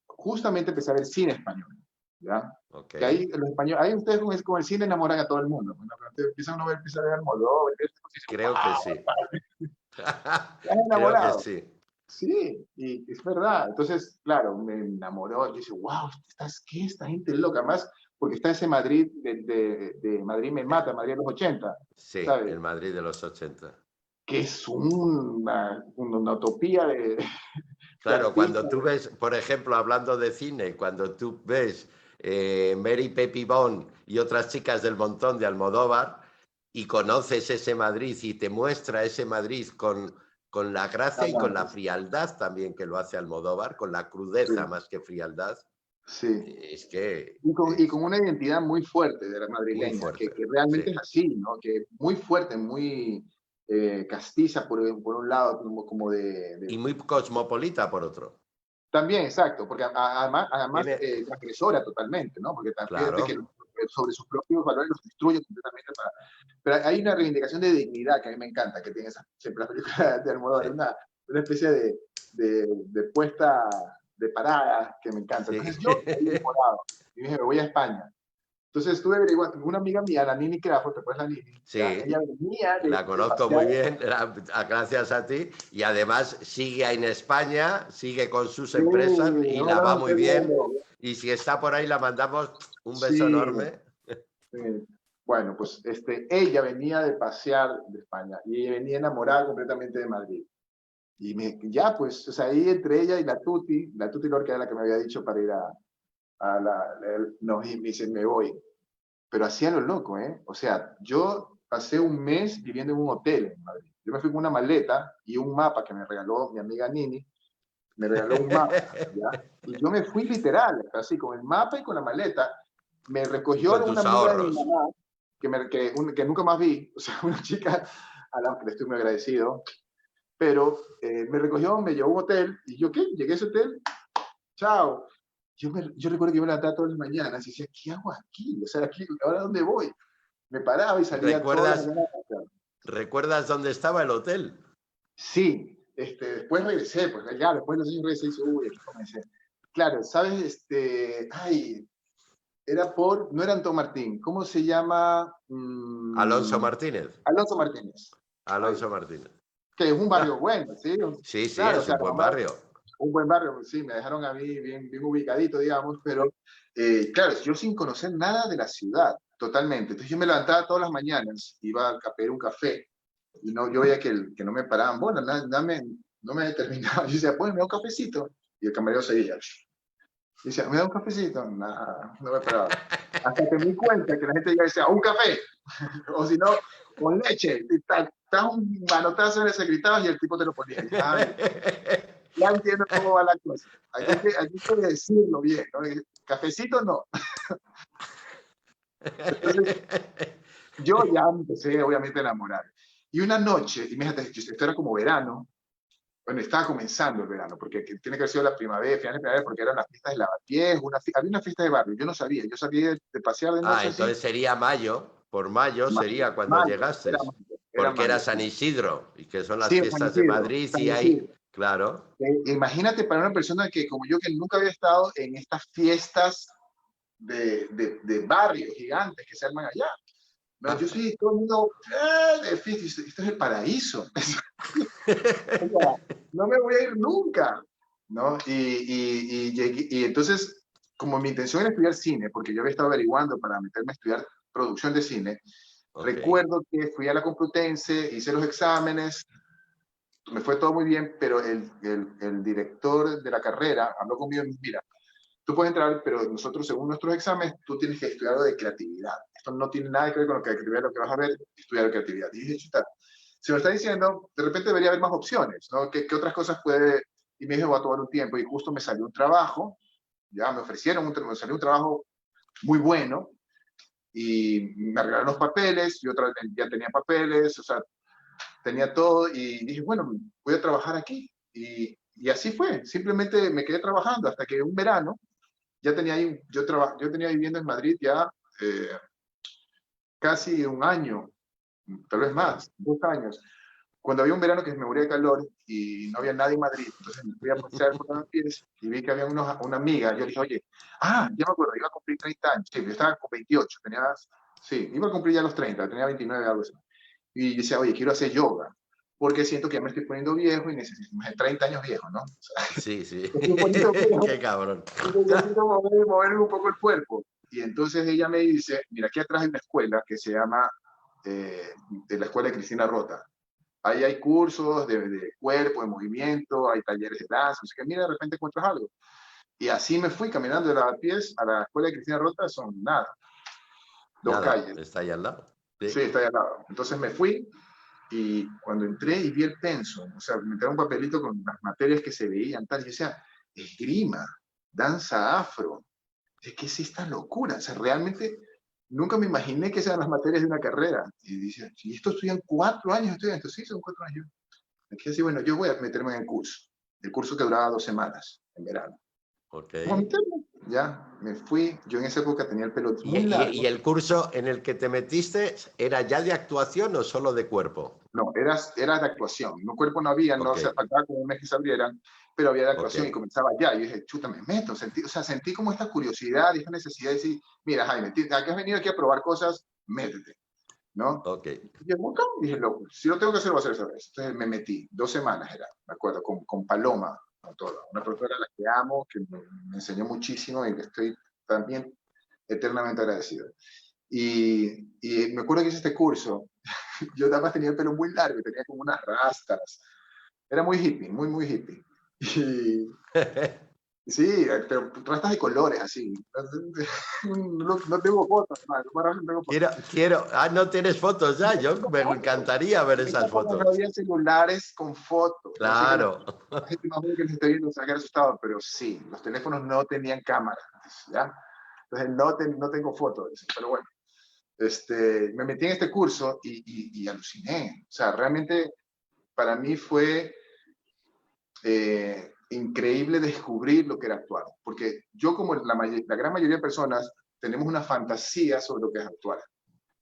S2: justamente empecé a ver cine español, ¿ya?
S1: Ok.
S2: Que ahí los españoles, ahí ustedes con el cine enamoran a todo el mundo. Bueno, empiezan empieza a ver Almodóvar, y dice,
S1: Creo que
S2: wow,
S1: sí.
S2: estás
S1: Creo que
S2: enamorado.
S1: sí.
S2: Sí, y es verdad. Entonces, claro, me enamoró. Yo dije, wow, ¿qué? Esta gente loca. Más porque está ese Madrid, de Madrid me mata, Madrid de los 80,
S1: Sí,
S2: ¿sabes?
S1: el Madrid de los 80.
S2: Que es una utopía de
S1: Claro, cuando
S2: artistas.
S1: tú ves, por ejemplo, hablando de cine, cuando tú ves Mary Pepibón y otras chicas del montón de Almodóvar y conoces ese Madrid y te muestra ese Madrid con la gracia y con la frialdad también que lo hace Almodóvar, con la crudeza
S2: Sí,
S1: más que frialdad,
S2: sí.
S1: es que
S2: Y
S1: es
S2: con una identidad muy fuerte de la
S1: muy
S2: madrileña,
S1: fuerte.
S2: que
S1: Sí,
S2: realmente es así, ¿no? Que muy fuerte, muy castiza por un lado, como
S1: y muy cosmopolita por otro.
S2: también, exacto, porque además
S1: Tiene,
S2: transgresora totalmente, ¿no? Porque fíjate que
S1: claro,
S2: sobre sus propios valores los destruye completamente. Pero hay una reivindicación de dignidad que a mí me encanta, que tiene siempre la película de Almodóvar, una especie de puesta de parada que me encanta.
S1: Sí.
S2: Entonces yo me he enamorado y dije, me voy a España. Entonces estuve averiguando, una amiga mía, la Nini Crawford, ¿te acuerdas la Nini?
S1: Sí,
S2: Ella venía
S1: la
S2: de
S1: conozco
S2: pasear.
S1: muy bien, gracias a ti, y además sigue en España, sigue con sus
S2: Sí,
S1: empresas y la va
S2: ahora
S1: muy
S2: estoy
S1: bien,
S2: viendo.
S1: y si está por ahí la mandamos un beso
S2: Sí,
S1: enorme.
S2: sí. Bueno, pues ella venía de pasear de España y ella venía enamorada completamente de Madrid. Y ya, pues, o sea, ahí entre ella y la Tuti Lorca era la que me había dicho para ir no, y me dice, me voy. Pero hacía lo loco, ¿eh? O sea, yo pasé un mes viviendo en un hotel en Madrid. Yo me fui con una maleta y un mapa que me regaló mi amiga Nini, me regaló un mapa, ¿ya? Y yo me fui literal, así, con el mapa y con la maleta. Me
S1: Y con
S2: recogió una
S1: tus
S2: amiga de mi
S1: ahorros.
S2: mamá, que nunca más vi, o sea, una chica a la que le estoy muy agradecido, pero me recogió, me llevó a un hotel, y yo, ¿qué? Llegué a ese hotel, chao. Yo recuerdo que yo me levantaba todas las mañanas y decía, ¿qué hago aquí? O sea, aquí, ¿ahora dónde voy? Me paraba y salía todas las
S1: ¿Recuerdas,
S2: mañanas.
S1: ¿Recuerdas dónde estaba el hotel?
S2: Sí, después regresé, pues ya, después de los años regresé y dije, uy, aquí comencé. Claro, ¿sabes? Ay, no era Antón Martín, ¿cómo se llama?
S1: Alonso Martínez.
S2: Alonso Martínez. Ahí.
S1: Alonso Martínez.
S2: Que es un barrio bueno, ¿sí?
S1: Sí, sí,
S2: Claro, o
S1: es
S2: sea,
S1: un buen barrio.
S2: un buen barrio, sí, me dejaron a mí bien ubicadito, digamos, pero claro, yo sin conocer nada de la ciudad, totalmente. Entonces yo me levantaba todas las mañanas, iba a pedir un café, y no, yo veía que no me paraban, bueno, no me determinaba. Yo decía, pues me da un cafecito, y el camarero seguía. Y decía, ¿me da un cafecito? Nada, no me paraba. Hasta que me di cuenta que la gente ya decía, un café, o si no, con leche, y tal. Estás un manotazo en ese gritabas y el tipo te lo ponía. Y, ay, ya entiendo cómo va la cosa. Aquí hay que decirlo bien, ¿no? Cafecito no. Entonces, yo ya me empecé, obviamente, a enamorar. Y una noche, y fíjate, esto era como verano, bueno, estaba comenzando el verano, porque tiene que haber sido la primavera, final de primavera, porque eran las fiestas de Lavapiés, había una fiesta de barrio, yo no sabía, yo salía de pasear de
S1: Ah,
S2: noche así,
S1: entonces sería mayo, por mayo sería cuando
S2: mayo,
S1: llegaste,
S2: era
S1: porque era
S2: mayo,
S1: San
S2: sí.
S1: Isidro, y que son las
S2: Sí, San
S1: fiestas de
S2: Isidro,
S1: Madrid,
S2: San
S1: y ahí,
S2: Isidro.
S1: claro.
S2: Imagínate para una persona que, como yo, que nunca había estado en estas fiestas de barrios gigantes que se arman allá. No, yo sí, todo el mundo, de fiesta, esto es el paraíso. O sea, no me voy a ir nunca, ¿no? Y entonces, como mi intención era estudiar cine, porque yo había estado averiguando para meterme a estudiar producción de cine,
S1: Ok,
S2: recuerdo que fui a la Complutense, hice los exámenes, me fue todo muy bien, pero el director de la carrera habló conmigo y me dijo, mira, tú puedes entrar, pero nosotros, según nuestros exámenes, tú tienes que estudiar algo de creatividad. Esto no tiene nada que ver con lo que creatividad, lo que vas a ver, estudiar creatividad. Y dije, chuta, si me está diciendo, de repente debería haber más opciones, ¿no? ¿Qué otras cosas puede? Y me dije, voy a tomar un tiempo, y justo me salió un trabajo, ya me ofrecieron, me salió un trabajo muy bueno, y me arreglaron los papeles, yo ya tenía papeles, o sea, tenía todo, y dije, bueno, voy a trabajar aquí. Y así fue, simplemente me quedé trabajando hasta que un verano, ya tenía ahí, yo tenía viviendo en Madrid ya casi un año, tal vez
S1: ajá.
S2: más, 2 años. Cuando había un verano que me moría de calor y no había nadie en Madrid, entonces me fui a pasear por las pies y vi que había una amiga. Yo le dije, oye, ya me acuerdo, iba a cumplir 30 años. Sí, yo estaba con 28, sí, iba a cumplir ya los 30, tenía 29, algo así. Y decía, oye, quiero hacer yoga, porque siento que ya me estoy poniendo viejo y necesito, 30 años viejo, ¿no? O sea,
S1: Sí, sí.
S2: estoy un poquito
S1: Qué
S2: viejo
S1: cabrón.
S2: y necesito mover un poco el cuerpo. Y entonces ella me dice, mira, aquí atrás hay una escuela que se llama de la Escuela de Cristina Rota. Ahí hay cursos de cuerpo, de movimiento, hay talleres de danza, así que mira, de repente encuentras algo. Y así me fui caminando de Lavapiés a la Escuela de Cristina Rota, son nada, 2 calles.
S1: Nada, está ahí al lado.
S2: Sí,
S1: Sí.
S2: está ahí al lado. Entonces me fui y cuando entré y vi el pensum, o sea, me traía un papelito con las materias que se veían, tal, y decía, esgrima, danza afro, ¿qué es esta locura? O sea, realmente nunca me imaginé que sean las materias de una carrera. Y dice, ¿y esto estudian 4 años estudiando? Sí, son 4 años. Aquí así, bueno, yo voy a meterme en el curso que duraba 2 semanas en verano.
S1: Ok.
S2: Vamos a meterme. ya, me fui. Yo en esa época tenía el pelo
S1: ¿Y,
S2: muy largo.
S1: y el curso en el que te metiste era ya de actuación o solo de cuerpo?
S2: No, era de actuación. No, cuerpo no había, no
S1: Ok,
S2: se faltaba como un mes que se abrieran, pero había de
S1: ok.
S2: actuación y comenzaba ya. Y yo dije, chuta, me meto. Sentí, o sea, sentí como esta curiosidad y esta necesidad de decir, mira, Jaime, ¿a qué has venido aquí a probar cosas? Métete, ¿no?
S1: Ok.
S2: Y yo, ¿cómo? Dije, loco, si lo tengo que hacer, lo voy a hacer esa vez. Entonces me metí, 2 semanas era, me acuerdo, con Paloma, con toda, una profesora a la que amo, que me enseñó muchísimo y que estoy también eternamente agradecido. Y me acuerdo que hice este curso. Yo además tenía el pelo muy largo, tenía como unas rastas. Era muy hippie, muy, muy hippie. Y sí, pero rastas de colores, así. No, no tengo fotos, hermano. No tengo fotos.
S1: No tienes fotos ya, yo me encantaría ver
S2: En esa
S1: esas
S2: época no
S1: fotos.
S2: había celulares con fotos. Yo sé que la
S1: Claro.
S2: gente más joven que les está viendo se va a quedar asustado, pero sí, los teléfonos no tenían cámara, ¿ya? Entonces no tengo fotos, pero bueno. Me metí en este curso y aluciné. O sea, realmente para mí fue increíble descubrir lo que era actuar. Porque yo, como la gran mayoría de personas, tenemos una fantasía sobre lo que es actuar,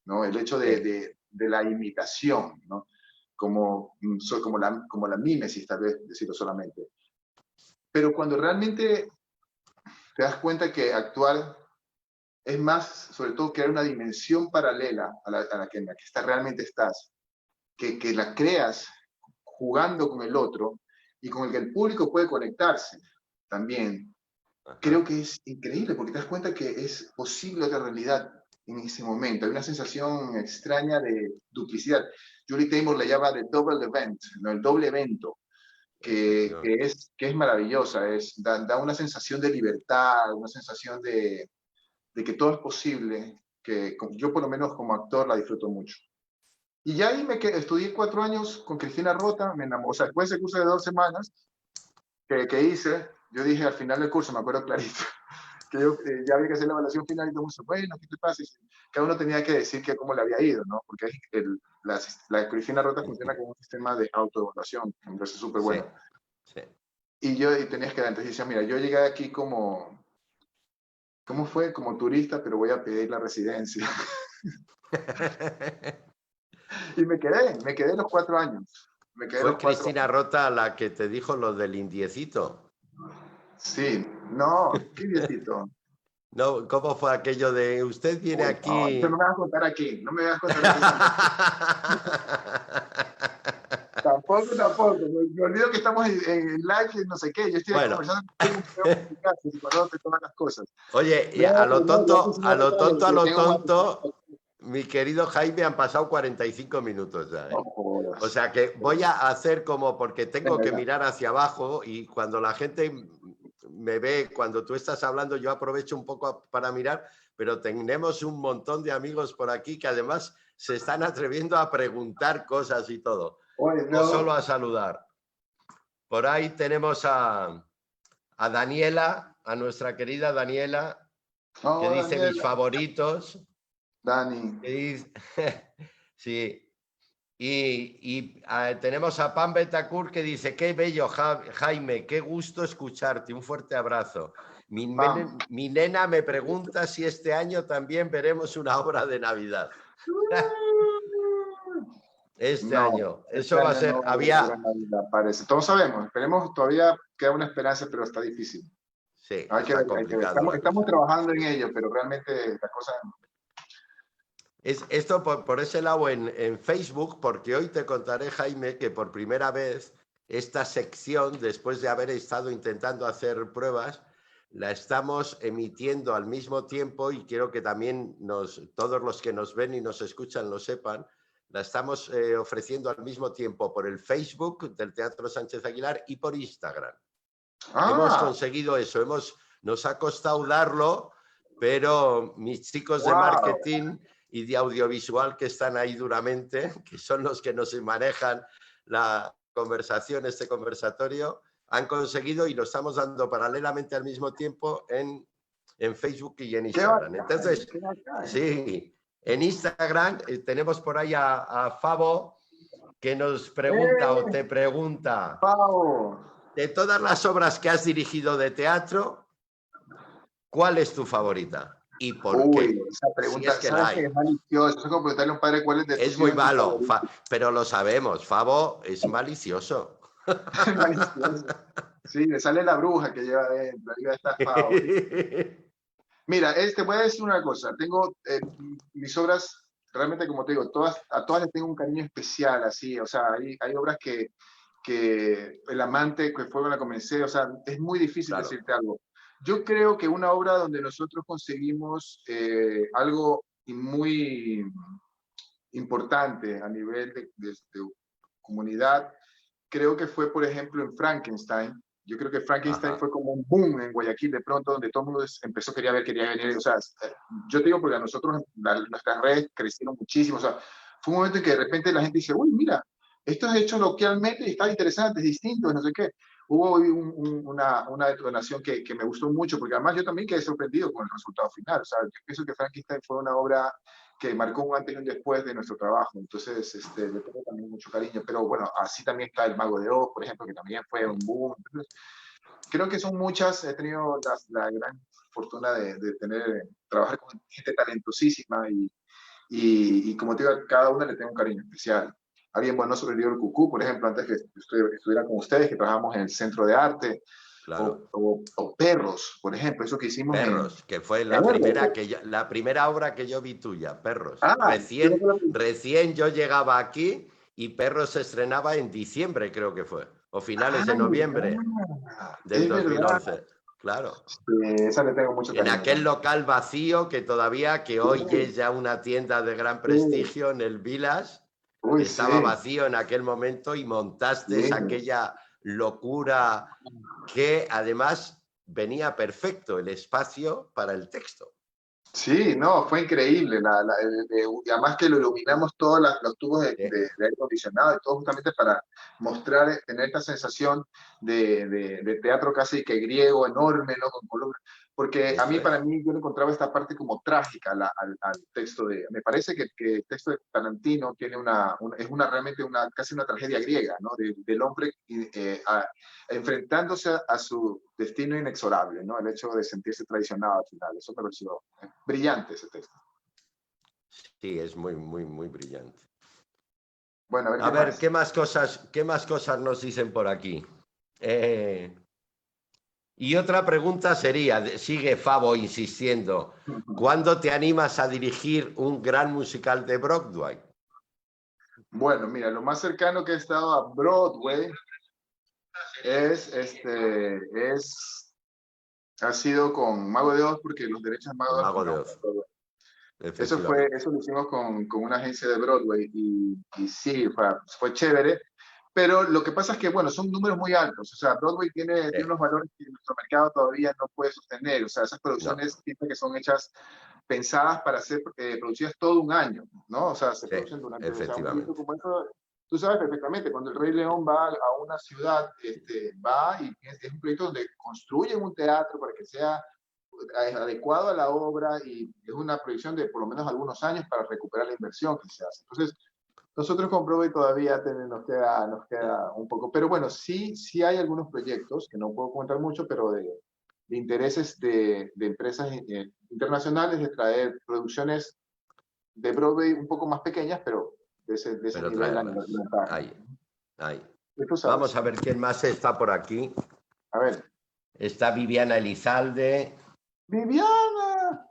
S2: ¿no? El hecho
S1: Sí.
S2: de la imitación, ¿no? Como la mímesis, tal vez decirlo solamente. Pero cuando realmente te das cuenta que actuar es más, sobre todo, crear una dimensión paralela en la que realmente estás, que la creas jugando con el otro y con el que el público puede conectarse también, creo
S1: Ajá.
S2: que es increíble porque te das cuenta que es posible otra realidad en ese momento. Hay una sensación extraña de duplicidad. Julie Taymor le llama de double event, ¿no? El doble evento,
S1: Efectivamente.
S2: que es maravillosa, da una sensación de libertad, una sensación de que todo es posible, que yo por lo menos como actor la disfruto mucho. Y ya ahí estudié 4 años con Cristina Rota, me enamoré, o sea, después de ese curso de 2 semanas que hice, yo dije al final del curso, me acuerdo clarito, que yo ya había que hacer la evaluación final y todo el mundo, bueno, ¿qué te pasa? Y cada uno tenía que decir que cómo le había ido, ¿no? Porque la Cristina Rota funciona como un sistema de autoevaluación, entonces es súper
S1: Sí,
S2: bueno.
S1: sí.
S2: Y tenías que dar, entonces decía, mira, yo llegué aquí como, ¿cómo fue? Como turista, pero voy a pedir la residencia. Y me quedé los 4 años. Me quedé
S1: Fue
S2: los 4
S1: Cristina
S2: años.
S1: Rota la que te dijo lo del indiecito.
S2: Sí, no, qué viejito.
S1: No, ¿cómo fue aquello de usted viene
S2: Uy, no, eso no
S1: aquí?
S2: me vas a contar aquí, no me vas a contar aquí esa anécdota. Tampoco, tampoco. Me olvido que estamos en live y no sé qué. Yo estoy
S1: Bueno,
S2: conversando contigo en mi casa y cuando te toman las cosas.
S1: oye, y
S2: No, pero no, ya pues
S1: a
S2: una
S1: lo
S2: cosa
S1: tonto, a
S2: que
S1: lo
S2: tengo más.
S1: tonto, mi querido Jaime, han pasado 45 minutos ya,
S2: No
S1: ¿eh? O
S2: jodas.
S1: sea que voy a hacer como, porque tengo
S2: Venga,
S1: que
S2: ya.
S1: mirar hacia abajo y cuando la gente me ve, cuando tú estás hablando, yo aprovecho un poco para mirar, pero tenemos un montón de amigos por aquí que además se están atreviendo a preguntar cosas y todo,
S2: Oye,
S1: no solo
S2: no.
S1: a saludar. Por ahí tenemos a Daniela, a nuestra querida Daniela, que
S2: No,
S1: dice mis
S2: Daniela.
S1: favoritos.
S2: Dani.
S1: Que dice, sí. Tenemos a Pam Betacur que dice, qué bello, Jaime, qué gusto escucharte, un fuerte abrazo.
S2: Pam.
S1: Mi nena me pregunta si este año también veremos una obra de Navidad. Este
S2: No,
S1: año,
S2: este
S1: eso va a
S2: año
S1: ser,
S2: no habrá Navidad, parece. Todos sabemos, esperemos, todavía queda una esperanza, pero está difícil.
S1: sí,
S2: Hay que ver,
S1: está
S2: hay que ver.
S1: complicado
S2: Estamos,
S1: la
S2: estamos
S1: cosa.
S2: trabajando en ello, pero realmente la cosa.
S1: Esto por ese lado en Facebook, porque hoy te contaré, Jaime, que por primera vez esta sección, después de haber estado intentando hacer pruebas, la estamos emitiendo al mismo tiempo y quiero que también todos los que nos ven y nos escuchan lo sepan, la estamos ofreciendo al mismo tiempo por el Facebook del Teatro Sánchez Aguilar y por Instagram. Hemos
S2: Ah,
S1: conseguido eso, nos ha costado darlo, pero mis chicos de
S2: wow.
S1: marketing y de audiovisual que están ahí duramente, que son los que nos manejan la conversación, este conversatorio, han conseguido y lo estamos dando paralelamente al mismo tiempo en Facebook y en
S2: Qué
S1: Instagram.
S2: bacán,
S1: Entonces,
S2: qué bacán.
S1: sí, en Instagram tenemos por ahí a Fabo que nos pregunta o te pregunta
S2: Pau.
S1: de todas las obras que has dirigido de teatro, ¿Cuál es tu favorita? ¿Y por
S2: Uy,
S1: qué?
S2: esa
S1: Si
S2: pregunta,
S1: es que la
S2: ¿sabes qué?
S1: hay.
S2: Es malicioso. Es como preguntarle a un padre cuál es de
S1: Es
S2: tus
S1: muy
S2: hijos es tu
S1: malo,
S2: favorito.
S1: pero lo sabemos. Fabo es malicioso.
S2: Es malicioso. Sí, le sale la bruja que lleva adentro. Ahí va a estar favorito. Mira, te voy a decir una cosa. Tengo mis obras, realmente como te digo, a todas les tengo un cariño especial, así. O sea, hay obras que El amante, que fue cuando la comencé, o sea, es muy difícil
S1: Claro,
S2: decirte algo. Yo creo que una obra donde nosotros conseguimos algo muy importante a nivel de comunidad, creo que fue, por ejemplo, en Frankenstein. Yo creo que Frankenstein
S1: ajá,
S2: fue como un boom en Guayaquil de pronto, donde todo el mundo empezó, quería ver, quería venir. O sea, yo te digo porque a nosotros nuestras redes crecieron muchísimo. O sea, fue un momento en que de repente la gente dice, uy, mira, esto es hecho localmente y está interesante, es distinto, no sé qué. Hubo una detonación que me gustó mucho, porque además yo también quedé sorprendido con el resultado final. O sea, yo pienso que Frankenstein fue una obra que marcó un antes y un después de nuestro trabajo. Entonces, le tengo también mucho cariño. Pero bueno, así también está El Mago de Oz, por ejemplo, que también fue un boom. Entonces, creo que son muchas. He tenido la gran fortuna de trabajar con gente talentosísima y como te digo, a cada una le tengo un cariño especial. Alguien bueno sobre el Cucú, por ejemplo, antes que estuviera con ustedes, que trabajamos en el Centro de Arte,
S1: claro.
S2: o Perros, por ejemplo, eso que hicimos en
S1: Perros, que fue
S2: Perros.
S1: la primera obra que yo vi tuya, Perros.
S2: Ah, yo no
S1: Recién yo llegaba aquí y Perros se estrenaba en diciembre, creo que fue, o finales de noviembre del
S2: es verdad.
S1: 2011. Claro.
S2: Esa le tengo mucho
S1: En
S2: cariño
S1: aquel
S2: también.
S1: local vacío que todavía, que hoy
S2: Sí,
S1: es ya una tienda de gran
S2: sí.
S1: prestigio en el Village,
S2: Uy,
S1: estaba
S2: sí,
S1: vacío en aquel momento y montaste
S2: sí.
S1: aquella locura que además venía perfecto el espacio para el texto.
S2: Sí, no, fue increíble. Y además que lo iluminamos todos los tubos de aire acondicionado y todo justamente para mostrar, tener esta sensación de teatro casi que griego, enorme, ¿no? Con columnas. Porque a
S1: Eso
S2: mí, para
S1: es.
S2: mí, yo le encontraba esta parte como trágica al texto de... Me parece que el texto de Tarantino tiene realmente casi una tragedia griega, ¿no? Del hombre enfrentándose a su destino inexorable, ¿no? El hecho de sentirse traicionado al final. Eso me pareció brillante ese texto.
S1: Sí, es muy, muy, muy brillante.
S2: Bueno, a ver
S1: A
S2: qué
S1: ver,
S2: más.
S1: qué más cosas nos dicen por aquí? Y otra pregunta sería, sigue Fabo insistiendo, ¿cuándo te animas a dirigir un gran musical de Broadway?
S2: Bueno, mira, lo más cercano que he estado a Broadway ha sido con Mago de Oz, porque los derechos de Mago
S1: El
S2: de Oz
S1: Mago de
S2: firmamos
S1: Oz,
S2: con Broadway.
S1: efectivamente.
S2: Eso lo hicimos con una agencia de Broadway y sí, fue chévere. Pero lo que pasa es que, bueno, son números muy altos. O sea, Broadway tiene unos valores que nuestro mercado todavía no puede sostener. O sea, esas
S1: No,
S2: producciones piensa que son hechas, pensadas para ser producidas todo un año, ¿no? O sea, se
S1: sí,
S2: producen durante, o sea, un proyecto
S1: efectivamente.
S2: como eso, tú sabes perfectamente, cuando el Rey León va a una ciudad, va y es un proyecto donde construyen un teatro para que sea adecuado a la obra y es una proyección de por lo menos algunos años para recuperar la inversión que se hace. Entonces, nosotros con Broadway todavía nos queda un poco, pero bueno, sí hay algunos proyectos que no puedo comentar mucho, pero de intereses de empresas internacionales de traer producciones de Broadway un poco más pequeñas, pero de ese
S1: Pero
S2: nivel a nivel
S1: traerlas.
S2: montaje.
S1: Ahí, ahí.
S2: Y tú
S1: Vamos
S2: sabes.
S1: a ver quién más está por aquí.
S2: A ver,
S1: Está Viviana Elizalde.
S2: Viviana.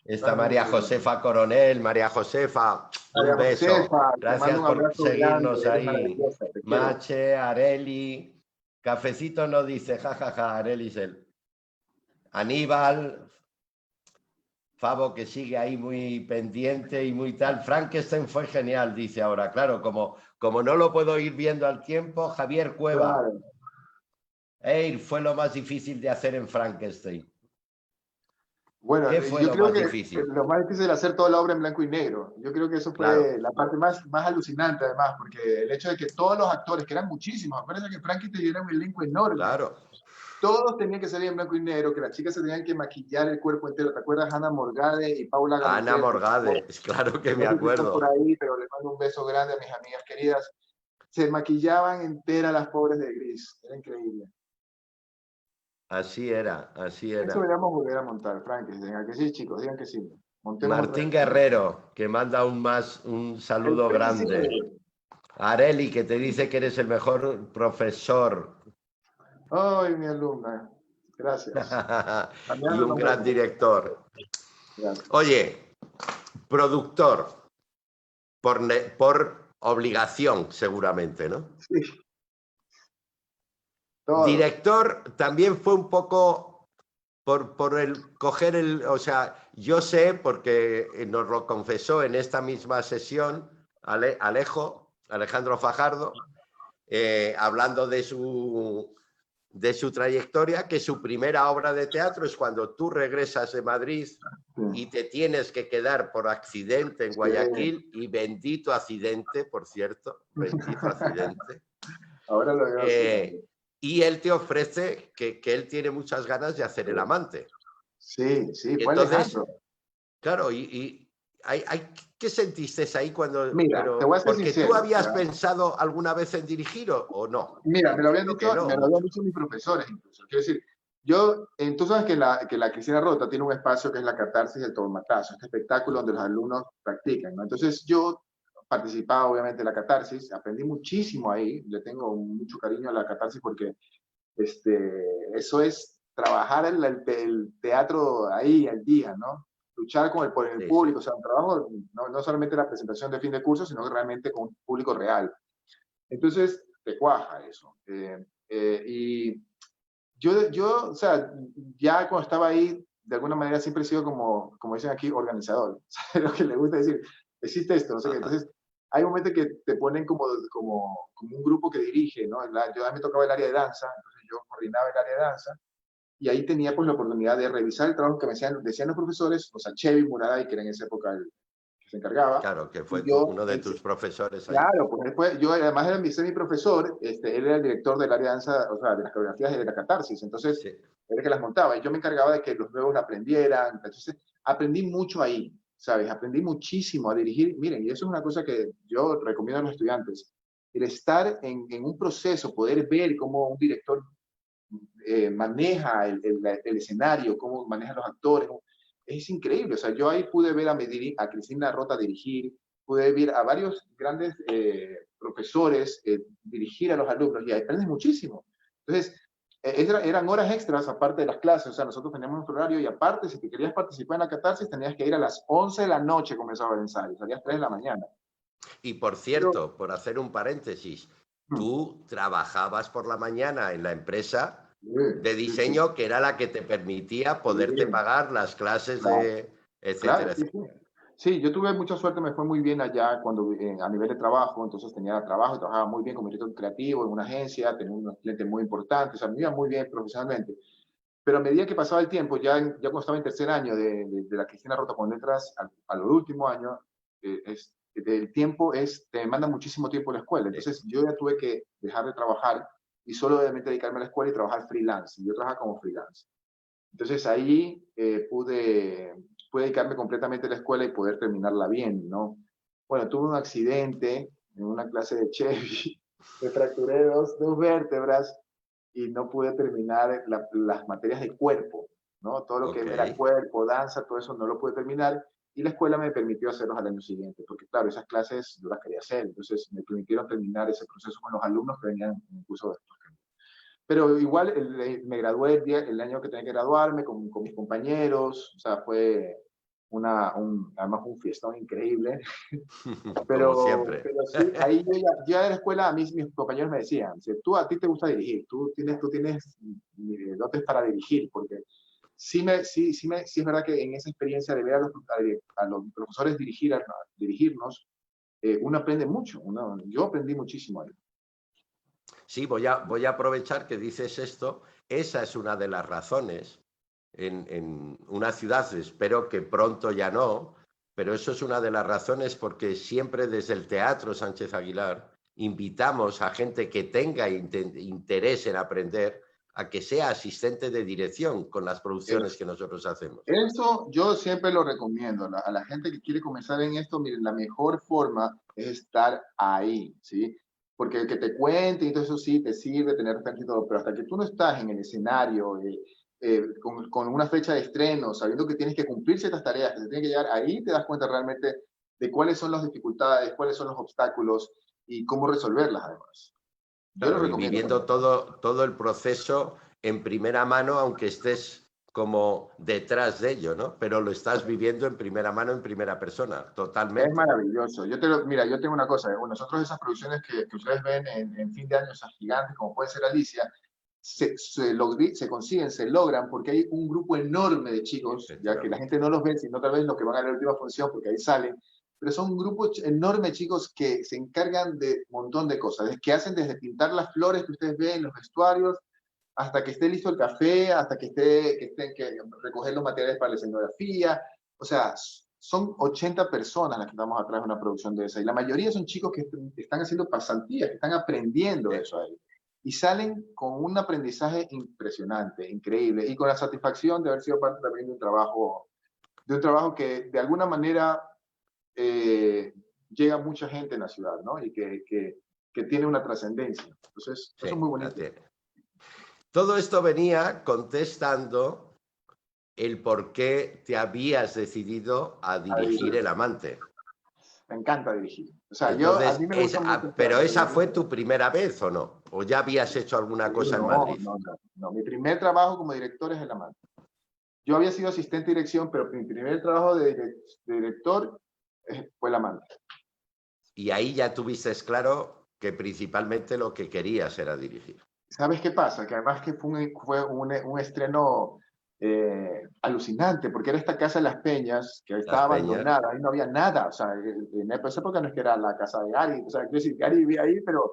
S1: Está
S2: También,
S1: María Josefa Coronel. María Josefa,
S2: María
S1: un beso.
S2: Josefa, te mando
S1: Gracias
S2: un
S1: por
S2: abrazo grande,
S1: seguirnos
S2: eres
S1: ahí.
S2: maravillosa, te quiero.
S1: Mache, Areli. Cafecito no dice, jajaja, ja, ja, Areli es él. Aníbal, Fabo que sigue ahí muy pendiente y muy tal. Frankenstein fue genial, dice ahora. Claro, como no lo puedo ir viendo al tiempo, Javier Cueva.
S2: Claro.
S1: Eir fue lo más difícil de hacer en Frankenstein.
S2: Bueno,
S1: ¿Qué fue
S2: yo
S1: lo
S2: creo
S1: más
S2: que
S1: difícil?
S2: lo más difícil es hacer toda la obra en blanco y negro. Yo creo que eso
S1: Claro,
S2: fue la parte más alucinante, además, porque el hecho de que todos los actores, que eran muchísimos, acuérdense que Frankie era un elenco enorme,
S1: claro.
S2: todos tenían que salir en blanco y negro, que las chicas se tenían que maquillar el cuerpo entero. ¿Te acuerdas? Hannah Morgade y Paula
S1: Ana
S2: Galutet,
S1: Morgade, es claro que
S2: que
S1: me
S2: no sé si están por
S1: acuerdo.
S2: ahí, pero les mando un beso grande a mis amigas queridas. Se maquillaban enteras las pobres de Gris. Era increíble.
S1: así era, así
S2: Eso
S1: era.
S2: deberíamos volver a montar, Frank. Digan que sí, chicos, digan que sí. Montemos otra
S1: Martín
S2: vez.
S1: Guerrero, que manda un
S2: El
S1: saludo grande.
S2: príncipe.
S1: Areli, que te dice que eres el mejor profesor
S2: Ay, mi alumna. Gracias.
S1: y
S2: Mañana
S1: un
S2: nos
S1: gran
S2: vemos.
S1: director.
S2: Gracias.
S1: Oye, productor, por obligación seguramente, ¿no?
S2: Sí, todo.
S1: Director también fue un poco por el coger el... O sea, yo sé, porque nos lo confesó en esta misma sesión Alejandro Fajardo, hablando de su trayectoria, que su primera obra de teatro es cuando tú regresas de Madrid y
S2: Sí,
S1: te tienes que quedar por accidente en
S2: sí.
S1: Guayaquil, y bendito accidente, por cierto, bendito accidente.
S2: Ahora lo veo así
S1: Eh,
S2: también.
S1: y él te ofrece que él tiene muchas ganas de hacer El amante.
S2: Sí, sí,
S1: Y
S2: fue
S1: entonces,
S2: Alejandro.
S1: claro, ¿qué sentiste ahí cuando...
S2: Mira, te voy
S1: Pero,
S2: a ser
S1: porque tú
S2: sincero,
S1: habías
S2: ¿ya?
S1: pensado alguna vez en dirigir o no?
S2: Mira,
S1: Entiendo que no
S2: me lo habían
S1: mucho.
S2: dicho mis profesores incluso. Quiero decir, tú sabes que la Cristina Rota tiene un espacio que es la catarsis del tomatazo, este espectáculo donde los alumnos practican, ¿no? Entonces yo participaba obviamente en la catarsis, aprendí muchísimo ahí, le tengo mucho cariño a la catarsis porque eso es trabajar el teatro ahí al día, ¿no? Luchar por el
S1: Sí, sí.
S2: público, o sea, un trabajo, no solamente la presentación de fin de curso, sino que realmente con un público real. Entonces, te cuaja eso. Y o sea, ya cuando estaba ahí, de alguna manera siempre he sido como dicen aquí, organizador. Lo que le gusta decir, existe esto, no sé qué.
S1: Ajá.
S2: Entonces, hay momentos que te ponen como un grupo que dirige, ¿no? Yo a mí me tocaba el área de danza, entonces yo coordinaba el área de danza, y ahí tenía pues la oportunidad de revisar el trabajo que decían los profesores, o sea, Chevy Muraday, que era en esa época el que se encargaba,
S1: Claro, que fue
S2: y yo,
S1: uno de tus profesores ahí.
S2: claro, pues después, yo además era mi profesor, él era el director del área de danza, o sea, de las coreografías y de la catarsis, entonces
S1: Sí.
S2: él era el que las montaba y yo me encargaba de que los nuevos la aprendieran, entonces aprendí mucho ahí, ¿sabes? Aprendí muchísimo a dirigir, miren, y eso es una cosa que yo recomiendo a los estudiantes, el estar en un proceso, poder ver cómo un director maneja el escenario, cómo maneja los actores, es increíble, o sea, yo ahí pude ver a Cristina Rota dirigir, pude ver a varios grandes profesores dirigir a los alumnos y ahí aprendes muchísimo. Entonces, eran horas extras aparte de las clases, o sea, nosotros teníamos nuestro horario y aparte, si te querías participar en la catarsis, tenías que ir a las 11 de la noche, comenzaba el ensayo, salías 3 de la mañana.
S1: Y por
S2: Pero,
S1: cierto, por hacer un paréntesis, tú trabajabas por la mañana en la empresa de
S2: sí, sí,
S1: diseño que era la que te permitía poderte
S2: sí,
S1: pagar las clases
S2: claro.
S1: de
S2: Claro,
S1: etcétera,
S2: sí,
S1: etcétera.
S2: sí. Sí, yo tuve mucha suerte, me fue muy bien allá cuando a nivel de trabajo, entonces tenía trabajo, trabajaba muy bien como director creativo en una agencia, tenía unos clientes muy importantes, o sea, me iba muy bien profesionalmente. Pero a medida que pasaba el tiempo, ya cuando estaba en tercer año de la Cristina Rota, cuando entras al último año, el tiempo te demanda muchísimo tiempo en la escuela.
S1: Sí.
S2: Entonces yo ya tuve que dejar de trabajar y solo obviamente dedicarme a la escuela y trabajar freelance. Y yo trabajaba como freelance. Entonces ahí pude dedicarme completamente a la escuela y poder terminarla bien, ¿no? Bueno, tuve un accidente en una clase de Chevy, me fracturé dos vértebras y no pude terminar las materias de cuerpo, ¿no? Todo lo que
S1: Ok.
S2: era cuerpo, danza, todo eso no lo pude terminar y la escuela me permitió hacerlos al año siguiente, porque claro, esas clases yo las quería hacer, entonces me permitieron terminar ese proceso con los alumnos que venían en el curso de estos. Pero igual me gradué el año que tenía que graduarme con mis compañeros, o sea, fue además un fiestón increíble,
S1: Como siempre.
S2: pero sí, ahí yo de la escuela, a mí mis compañeros me decían, a ti te gusta dirigir, tú tienes dotes para dirigir, porque sí es verdad que en esa experiencia de ver a los profesores dirigirnos, uno aprende mucho, yo aprendí muchísimo ahí.
S1: Sí, voy a aprovechar que dices esto. Esa es una de las razones en una ciudad, espero que pronto ya no, pero eso es una de las razones porque siempre desde el Teatro Sánchez Aguilar invitamos a gente que tenga interés en aprender a que sea asistente de dirección con las producciones que nosotros hacemos.
S2: Eso yo siempre lo recomiendo a la gente que quiere comenzar en esto. Miren, la mejor forma es estar ahí, ¿sí? porque el que te cuente y todo eso sí te sirve tener referencia y todo, pero hasta que tú no estás en el escenario, con una fecha de estreno, sabiendo que tienes que cumplir ciertas tareas, que se tienen que llegar, ahí te das cuenta realmente de cuáles son las dificultades, cuáles son los obstáculos y cómo resolverlas además. Yo lo
S1: Claro, y
S2: recomiendo
S1: viviendo
S2: también.
S1: todo el proceso en primera mano, aunque estés como detrás de ello, ¿no? Pero lo estás viviendo en primera mano, en primera persona,
S2: Es
S1: totalmente.
S2: maravilloso. Mira, yo tengo una cosa, nosotros esas producciones que ustedes ven en fin de año, esas gigantes como puede ser Alicia, se consiguen, se logran porque hay un grupo enorme de chicos, ya que la
S1: Efectivamente.
S2: gente no los ve, sino tal vez los que van a la última función porque ahí salen, pero son un grupo enorme de chicos que se encargan de un montón de cosas, que hacen desde pintar las flores que ustedes ven, los vestuarios, hasta que esté listo el café, hasta que recoger los materiales para la escenografía. O sea, son 80 personas las que estamos atrás de una producción de esa. Y la mayoría son chicos que están haciendo pasantías, que están aprendiendo eso ahí. Y salen con un aprendizaje impresionante, increíble, y con la satisfacción de haber sido parte también de un trabajo que de alguna manera llega a mucha gente en la ciudad, ¿no? Y que tiene una trascendencia. Entonces, eso
S1: Sí,
S2: es muy
S1: la
S2: bonito.
S1: tiene. Todo esto venía contestando el por qué te habías decidido a dirigir El Amante.
S2: Me encanta dirigir. O sea, a
S1: Entonces,
S2: mí me gusta mucho el
S1: pero
S2: teatro.
S1: esa fue tu primera vez, ¿o no? ¿O ya habías hecho alguna cosa en
S2: No,
S1: Madrid?
S2: no, no, no. Mi primer trabajo como director es El Amante. Yo había sido asistente de dirección, pero mi primer trabajo de director fue El Amante.
S1: Y ahí ya tuviste claro que principalmente lo que querías era dirigir.
S2: ¿Sabes qué pasa? Que además que fue un estreno alucinante, porque era esta casa de las Peñas, que
S1: Las
S2: estaba
S1: Peñas.
S2: abandonada, ahí no había nada. O sea, en esa época no es que era la casa de Gary, o sea, quiero decir, Gary vivía ahí, pero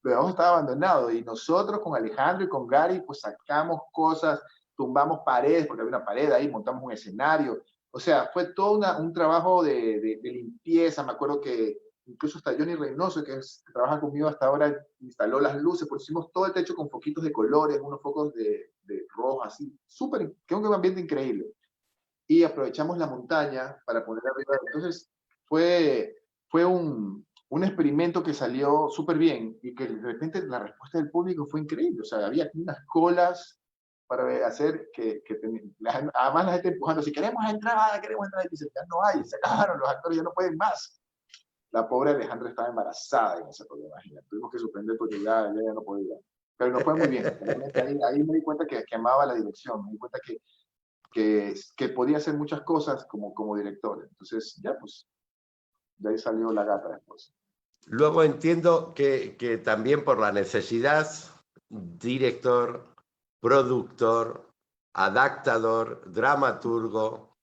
S2: abajo estaba abandonado. Y nosotros con Alejandro y con Gary, pues sacamos cosas, tumbamos paredes, porque había una pared ahí, montamos un escenario. O sea, fue todo un trabajo de limpieza. Me acuerdo que incluso hasta Johnny Reynoso, que trabaja conmigo hasta ahora, instaló las luces, pues hicimos todo el techo con foquitos de colores, unos focos de rojo, así, súper, que es un ambiente increíble. Y aprovechamos la montaña para poner arriba. Entonces, fue un experimento que salió súper bien y que de repente la respuesta del público fue increíble. O sea, había unas colas para hacer además la gente empujando, si queremos entrar, y dice, ya no hay, se acabaron, los actores ya no pueden más. La pobre Alejandra estaba embarazada en ese programa, imagínate. Tuvimos que suspender porque ya no podía. Pero nos fue muy bien. Realmente ahí me di cuenta que amaba la dirección, me di cuenta que podía hacer muchas cosas como director. Entonces, ya pues, de ahí salió la gata después.
S1: Luego entiendo que también por la necesidad, director, productor, adaptador, dramaturgo,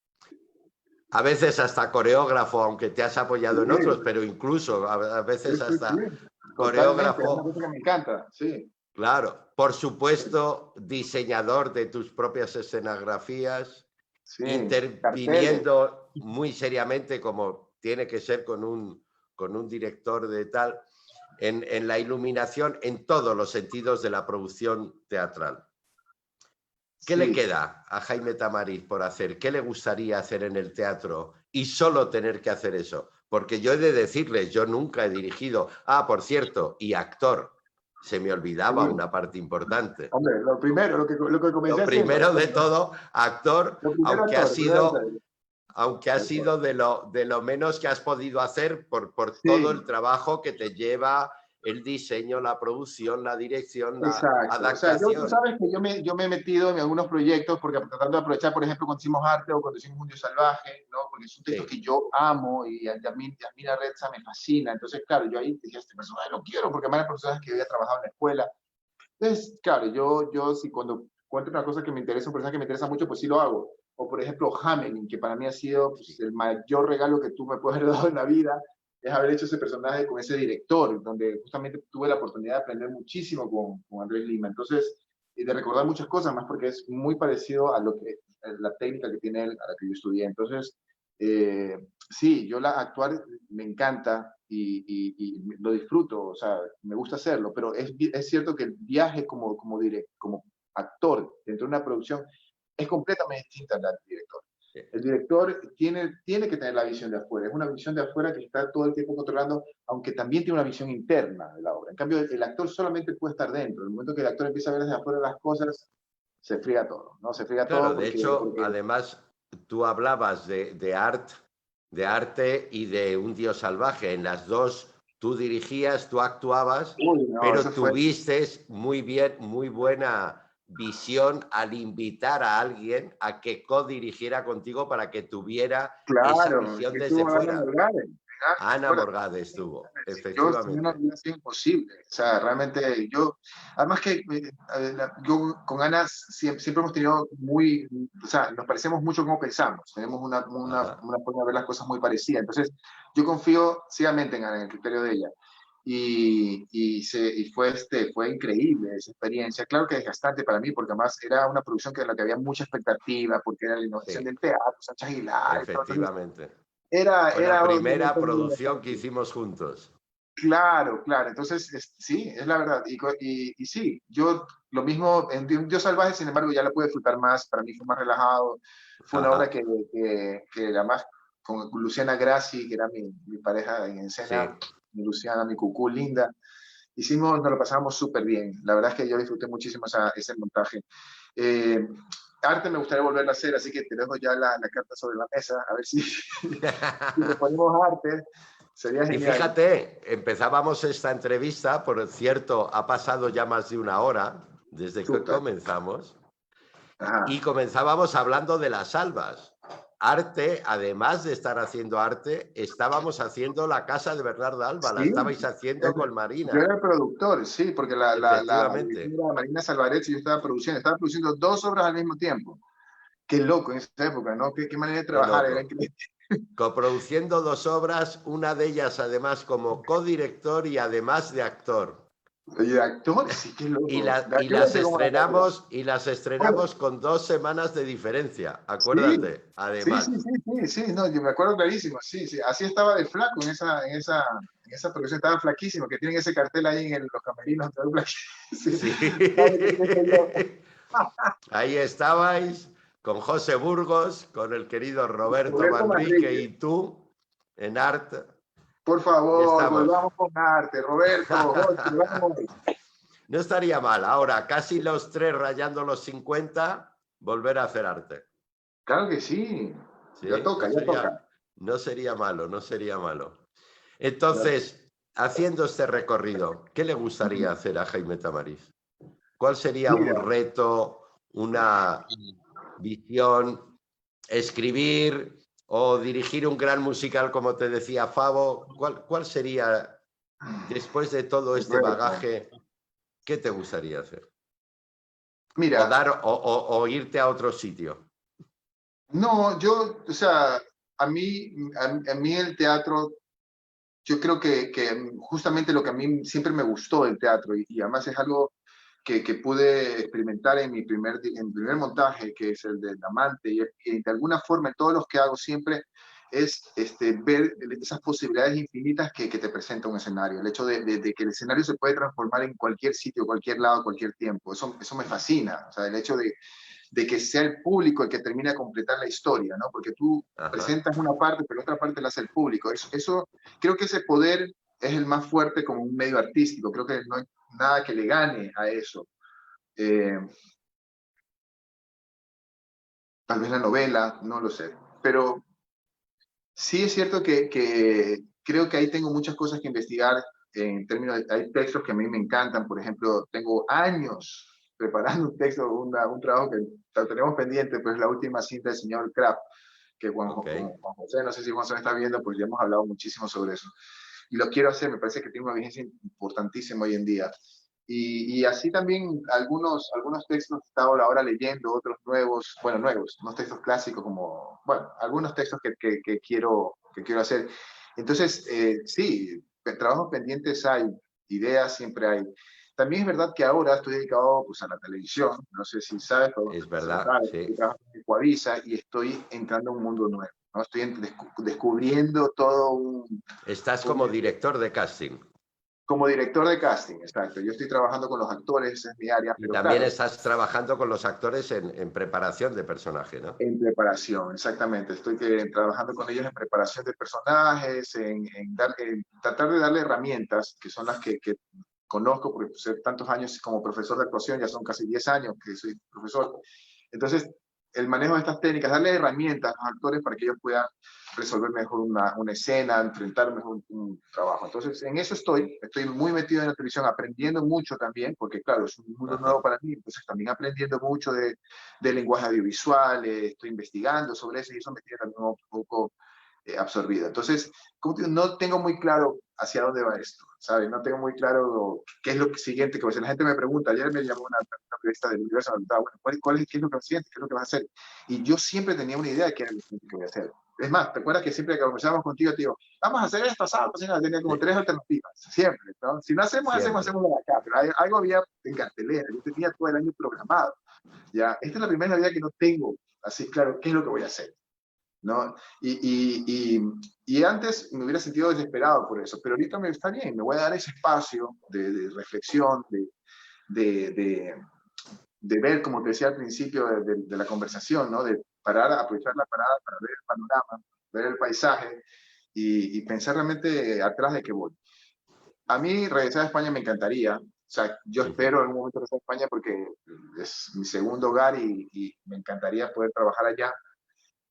S1: a veces hasta coreógrafo, aunque te has apoyado en otros,
S2: Sí,
S1: pero incluso a veces
S2: sí.
S1: hasta
S2: Totalmente, es una
S1: coreógrafo,
S2: cosa que me encanta, sí.
S1: claro, por supuesto, diseñador de tus propias escenografías,
S2: Sí, carteles.
S1: interviniendo muy seriamente, como tiene que ser con un director de tal, en la iluminación, en todos los sentidos de la producción teatral. ¿Qué le
S2: Sí,
S1: queda a Jaime Tamariz por hacer? ¿Qué le gustaría hacer en el teatro y solo tener que hacer eso? Porque yo he de decirles, yo nunca he dirigido. Ah, por cierto, y actor. Se me olvidaba
S2: sí.
S1: una parte importante.
S2: Hombre, lo primero, lo que comencé
S1: Lo
S2: haciendo,
S1: primero de todo, actor,
S2: lo primero
S1: aunque ha
S2: actor, el primero
S1: sido,
S2: actor.
S1: aunque ha sido de lo menos que has podido hacer por todo
S2: Sí,
S1: el trabajo que te lleva el diseño, la producción, la dirección, la
S2: exacto. O sea, tú
S1: adaptación.
S2: sabes que yo me he metido en algunos proyectos porque tratando de aprovechar, por ejemplo, cuando hicimos arte o cuando hicimos Un Dios Salvaje, ¿no? Porque es un texto
S1: Sí.
S2: que yo amo y a Yasmina Redza me fascina. Entonces, claro, yo ahí dije, este personaje lo quiero porque además era personaje que había trabajado en la escuela. Entonces, claro, yo sí cuando encuentro una cosa que me interesa, un personaje que me interesa mucho, pues sí lo hago. O por ejemplo, Hamelin, que para mí ha sido pues, el mayor regalo que tú me puedes haber dado en la vida, es haber hecho ese personaje con ese director, donde justamente tuve la oportunidad de aprender muchísimo con Andrés Lima. Entonces, y de recordar muchas cosas más, porque es muy parecido a lo que la técnica que tiene él, a la que yo estudié. Entonces, sí, actuar me encanta y lo disfruto, o sea, me gusta hacerlo, pero es cierto que el viaje como actor dentro de una producción es completamente distinta al del director. El director tiene que tener la visión de afuera. Es una visión de afuera que está todo el tiempo controlando, aunque también tiene una visión interna de la obra. En cambio, el actor solamente puede estar dentro. En el momento que el actor empieza a ver desde afuera las cosas, se friega todo, ¿no? Se friega
S1: Claro,
S2: todo
S1: de
S2: porque...
S1: hecho,
S2: porque
S1: además, tú hablabas de arte y de Un Dios salvaje. En las dos tú dirigías, tú actuabas,
S2: uy, no,
S1: pero
S2: eso fue...
S1: tuviste muy buena visión al invitar a alguien a que co-dirigiera contigo para que tuviera esa
S2: Claro, es
S1: visión
S2: que
S1: desde
S2: estuvo Ana
S1: fuera.
S2: Morgade en arte,
S1: Ana
S2: acuérdate.
S1: Morgade estuvo,
S2: Si yo si no
S1: efectivamente.
S2: hubiera sido imposible. O sea, realmente yo, además que yo con Ana siempre hemos tenido muy, o sea, nos parecemos mucho como pensamos, tenemos
S1: Ajá.
S2: una forma de ver las cosas muy parecida. Entonces, yo confío ciegamente en Ana, en el criterio de ella. Y fue increíble esa experiencia. Claro que desgastante para mí, porque además era una producción en la que había mucha expectativa, porque era la innovación
S1: Sí,
S2: del teatro, Sánchez Aguilar y todo. Entonces,
S1: efectivamente. Fue la
S2: era un
S1: primera
S2: montón de
S1: producción que
S2: desafíos.
S1: hicimos juntos.
S2: Claro, claro. Entonces, sí, es la verdad. Y sí, yo lo mismo en Dios Salvaje, sin embargo, ya la pude disfrutar más. Para mí fue más relajado. Fue una obra
S1: Ajá.
S2: que además con Luciana Grassi, que era mi pareja en
S1: Sí.
S2: escena, mi Luciana, mi cucú linda. Nos lo pasamos súper bien. La verdad es que yo disfruté muchísimo ese montaje. Eh, Arte me gustaría volverlo a hacer, así que te dejo ya la carta sobre la mesa, a ver si, si le ponemos arte. Sería
S1: Y
S2: genial.
S1: fíjate, empezábamos esta entrevista, por cierto, ha pasado ya más de una hora desde que
S2: Súper.
S1: comenzamos, y
S2: Ajá.
S1: comenzábamos hablando de las albas. Arte, además de estar haciendo arte, estábamos haciendo la casa de Bernardo Alba, la
S2: Sí,
S1: estabais haciendo con
S2: yo era
S1: Marina,
S2: el productor, sí, porque la
S1: efectivamente.
S2: directora Marina Salvarez y yo estaba produciendo dos obras al mismo tiempo. Qué loco en esa época, ¿no? Qué manera de
S1: Qué
S2: trabajar, era
S1: loco.
S2: increíble.
S1: Coproduciendo dos obras, una de ellas además como codirector y además de actor.
S2: Y de actor, sí, qué
S1: Y,
S2: loco.
S1: y
S2: Yo no
S1: las
S2: sé cómo hacerlo.
S1: estrenamos y las
S2: Bueno,
S1: estrenamos con 2 semanas de diferencia,
S2: sí,
S1: acuérdate,
S2: sí, sí,
S1: además.
S2: sí, sí, sí, no, yo me acuerdo clarísimo, sí, sí, así estaba de flaco en esa producción, estaba flaquísimo, que tienen ese cartel ahí en los camerinos, estaba flaquísimo,
S1: Sí.
S2: sí, ¿sabes de quién soy yo?
S1: Ahí estabais con José Burgos, con el querido Roberto
S2: Roberto
S1: Manrique
S2: Manrique.
S1: y tú en Art.
S2: Por
S1: Y
S2: favor,
S1: estamos.
S2: volvamos con arte. Roberto, Jorge, vamos.
S1: No estaría mal. Ahora, casi los tres rayando los 50, volver a hacer arte.
S2: Claro que sí. Ya
S1: ¿Sí?
S2: toca, ya toca.
S1: No sería malo, no sería malo.
S2: Ya.
S1: Entonces, haciendo este recorrido, ¿qué le gustaría hacer a Jaime Tamariz? ¿Cuál sería un
S2: Mira,
S1: reto, una visión, escribir o dirigir un gran musical, como te decía Favo? ¿Cuál sería, después de todo este
S2: Roberto.
S1: bagaje, qué te gustaría hacer? O
S2: Mira,
S1: dar o irte a otro sitio.
S2: no, yo, o sea, a mí el teatro, yo creo que justamente lo que a mí siempre me gustó del teatro y además es algo que pude experimentar en en mi primer montaje, que es el del amante, y de alguna forma en todos los que hago siempre es ver esas posibilidades infinitas que te presenta un escenario, el hecho de que el escenario se puede transformar en cualquier sitio, cualquier lado, cualquier tiempo, eso me fascina, o sea, el hecho de que sea el público el que termine de completar la historia, ¿no? Porque tú
S1: Ajá.
S2: presentas una parte, pero otra parte la hace el público. Creo que ese poder es el más fuerte como un medio artístico. Creo que no hay nada que le gane a eso. Eh, Tal vez la novela, no lo sé. Pero sí es cierto que creo que ahí tengo muchas cosas que investigar en términos de, hay textos que a mí me encantan, por ejemplo, tengo años preparando un texto, un trabajo que tenemos pendiente, pues la última cinta del señor Kraft, que
S1: Ok.
S2: Juan José, no sé si Juan José me está viendo, pues ya hemos hablado muchísimo sobre eso. Y lo quiero hacer, me parece que tiene una vigencia importantísima hoy en día. Y así también algunos textos que he estado ahora leyendo, otros nuevos, bueno, nuevos, unos textos clásicos como, bueno, algunos textos que quiero hacer. Entonces, sí, trabajos pendientes hay, ideas siempre hay. También es verdad que ahora estoy dedicado pues, a la televisión, no sé si sabes, pero
S1: Es
S2: se lo
S1: verdad,
S2: sabe,
S1: sí.
S2: estoy trabajando en Ecuavisa y estoy entrando a un mundo nuevo, ¿no? Estoy descubriendo todo
S1: Estás como
S2: un
S1: director de casting.
S2: Como director de casting, exacto. Yo estoy trabajando con los actores, esa es mi área,
S1: Y
S2: pero
S1: también
S2: claro,
S1: estás trabajando con los actores en preparación de personaje, ¿no?
S2: en preparación, exactamente. Estoy trabajando con ellos en preparación de personajes, en tratar de darle herramientas, que son las que conozco, porque pues, tantos años como profesor de actuación, ya son casi 10 años que soy profesor. Entonces, el manejo de estas técnicas, darle herramientas a los actores para que ellos puedan resolver mejor una escena, enfrentar mejor un trabajo. Entonces, en eso estoy muy metido en la televisión, aprendiendo mucho también, porque claro, es un mundo nuevo
S1: Ajá.
S2: para mí, entonces también aprendiendo mucho de lenguaje audiovisual, estoy investigando sobre eso y eso me tiene también un poco absorbido. Entonces, como te digo, no tengo muy claro hacia dónde va esto, ¿sabes? No tengo muy claro qué es lo siguiente que voy a hacer. La gente me pregunta, ayer me llamó una periodista del universo, me preguntaba, bueno, qué es lo que va a siguiente? ¿Qué es lo que vas a hacer? Y yo siempre tenía una idea de qué era lo siguiente que voy a hacer. Es más, ¿te acuerdas que siempre que conversábamos contigo, te digo, vamos a hacer esto, sábado, tenía como
S1: Sí,
S2: 3 alternativas, siempre, ¿no? Si no hacemos,
S1: siempre.
S2: hacemos de acá, pero algo había en cartelera, yo tenía todo el año programado, ¿ya? Esta es la primera Navidad que no tengo así claro qué es lo que voy a hacer, ¿no? Y antes me hubiera sentido desesperado por eso, pero ahorita me está bien, me voy a dar ese espacio de reflexión, de, de, de ver, como te decía al principio de la conversación, ¿no? De parar, aprovechar la parada para ver el panorama, ver el paisaje y pensar realmente atrás de qué voy. A mí regresar a España me encantaría, o sea, yo
S1: Ujú.
S2: espero en algún momento regresar a España porque es mi segundo hogar y me encantaría poder trabajar allá,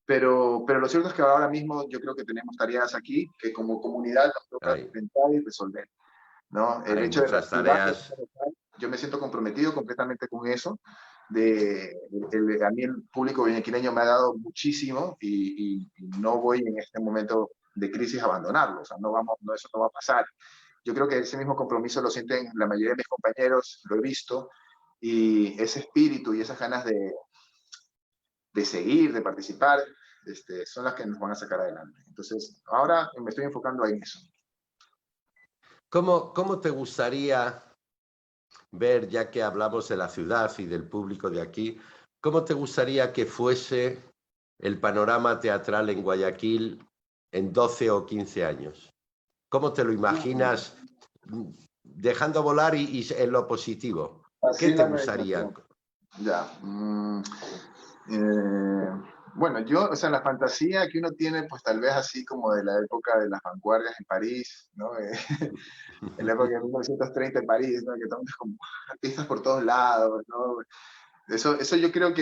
S2: pero lo cierto es que ahora mismo yo creo que tenemos tareas aquí que como comunidad nos toca
S1: Hay,
S2: enfrentar y resolver, ¿no? El
S1: hay
S2: hecho de
S1: muchas
S2: reactivar,
S1: tareas.
S2: yo me siento comprometido completamente con eso. A mí el público guayaquileño me ha dado muchísimo y no voy en este momento de crisis a abandonarlo, o sea, no vamos, no, eso no va a pasar. Yo creo que ese mismo compromiso lo sienten la mayoría de mis compañeros, lo he visto, y ese espíritu y esas ganas de seguir, de participar, son las que nos van a sacar adelante. Entonces, ahora me estoy enfocando en eso.
S1: ¿Cómo te gustaría ver, ya que hablamos de la ciudad y del público de aquí, cómo te gustaría que fuese el panorama teatral en Guayaquil en 12 o 15 años? ¿Cómo te lo imaginas dejando volar y en lo positivo? ¿Qué
S2: Así
S1: te
S2: la
S1: gustaría?
S2: meditación. Ya. Eh, bueno, yo, o sea, la fantasía que uno tiene, pues tal vez así como de la época de las vanguardias en París, ¿no? En la época de 1930 en París, ¿no? Que estamos como artistas por todos lados, ¿no? Eso yo creo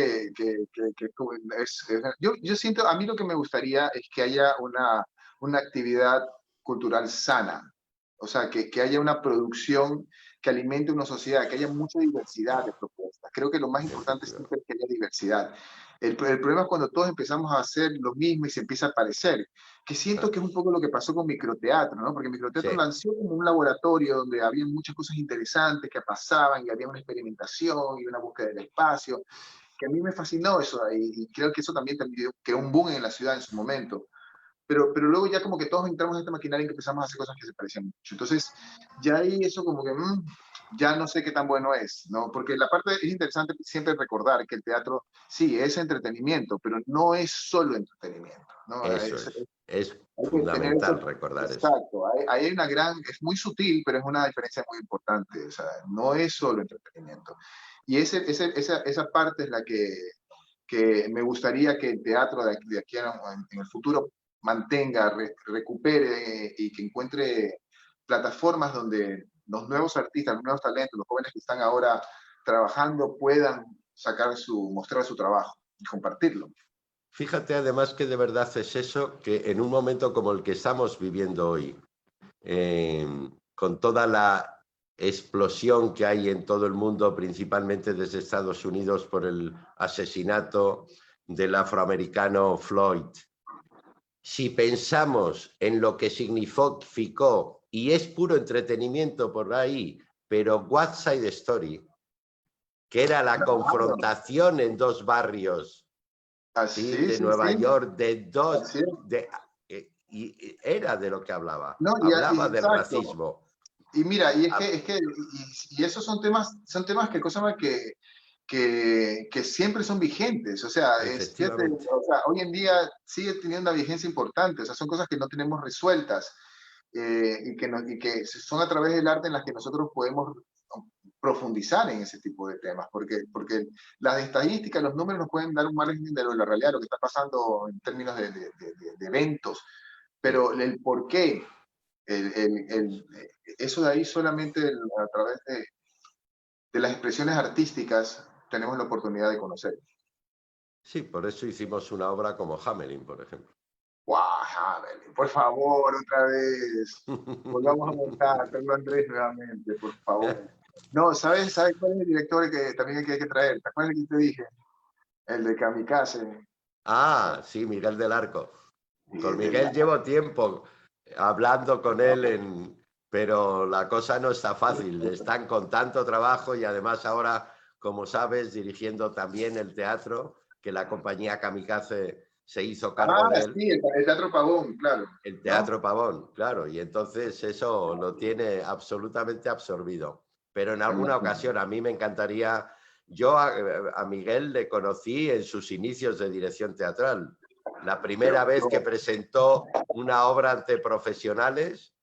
S2: yo siento, a mí lo que me gustaría es que haya una actividad cultural sana, o sea, que haya una producción que alimente una sociedad, que haya mucha diversidad de propuestas. Creo que lo más importante siempre es que haya diversidad. El problema es cuando todos empezamos a hacer lo mismo y se empieza a parecer, que siento que es un poco lo que pasó con microteatro, ¿no? Porque microteatro
S1: Sí,
S2: nació como un laboratorio donde había muchas cosas interesantes que pasaban y había una experimentación y una búsqueda del espacio, que a mí me fascinó eso y creo que eso también creó un boom en la ciudad en su momento. Pero luego ya como que todos entramos en esta maquinaria y que empezamos a hacer cosas que se parecían mucho. Entonces, ya ahí eso como que ya no sé qué tan bueno es, ¿no? Porque la parte es interesante siempre recordar que el teatro sí es entretenimiento, pero no es solo entretenimiento, ¿no?
S1: eso es. Es
S2: Hay que tener eso
S1: fundamental recordar eso.
S2: exacto. Ahí hay una es muy sutil, pero es una diferencia muy importante. O sea, no es solo entretenimiento. Y esa parte es la que me gustaría que el teatro de aquí en el futuro mantenga, recupere y que encuentre plataformas donde los nuevos artistas, los nuevos talentos, los jóvenes que están ahora trabajando puedan mostrar su trabajo y compartirlo.
S1: Fíjate además que de verdad es eso, que en un momento como el que estamos viviendo hoy, con toda la explosión que hay en todo el mundo, principalmente desde Estados Unidos por el asesinato del afroamericano Floyd, si pensamos en lo que significó, y es puro entretenimiento por ahí, pero West Side Story, que era la
S2: Claro.
S1: confrontación en dos barrios, ¿sí?
S2: Así,
S1: De
S2: sí,
S1: Nueva
S2: sí.
S1: York, de dos,
S2: Así es.
S1: y era de lo que hablaba,
S2: No,
S1: hablaba del
S2: exacto.
S1: racismo.
S2: Y mira,
S1: Ah,
S2: y esos son temas que, cosa más que siempre son vigentes. O sea, fíjate,
S1: efectivamente.
S2: o sea, hoy en día sigue teniendo una vigencia importante. O sea, son cosas que no tenemos resueltas. y que son a través del arte en las que nosotros podemos profundizar en ese tipo de temas, porque las estadísticas, los números nos pueden dar un margen de la realidad, lo que está pasando en términos de eventos, pero el por qué, eso de ahí solamente a través de las expresiones artísticas tenemos la oportunidad de conocer.
S1: Sí, por eso hicimos una obra como Hamelin, por ejemplo.
S2: ¡Guau, Hamelin! Por favor, otra vez. Volvamos a montar, Carlos Andrés nuevamente, por favor. No, ¿sabes cuál es el director que también hay que traer? ¿Te acuerdas que te dije? El de Kamikaze.
S1: Ah, sí, Miguel del Arco. Con
S2: Miguel del
S1: Miguel llevo tiempo hablando con él, pero la cosa no está fácil. Están con tanto trabajo y además ahora, como sabes, dirigiendo también el teatro, que la compañía Kamikaze se hizo cargo de él.
S2: Sí, el Teatro Pavón, claro.
S1: El Teatro Pavón, claro, y entonces eso lo tiene absolutamente absorbido. Pero en alguna ocasión a mí me encantaría, yo a Miguel le conocí en sus inicios de dirección teatral. La primera vez que presentó una obra ante profesionales,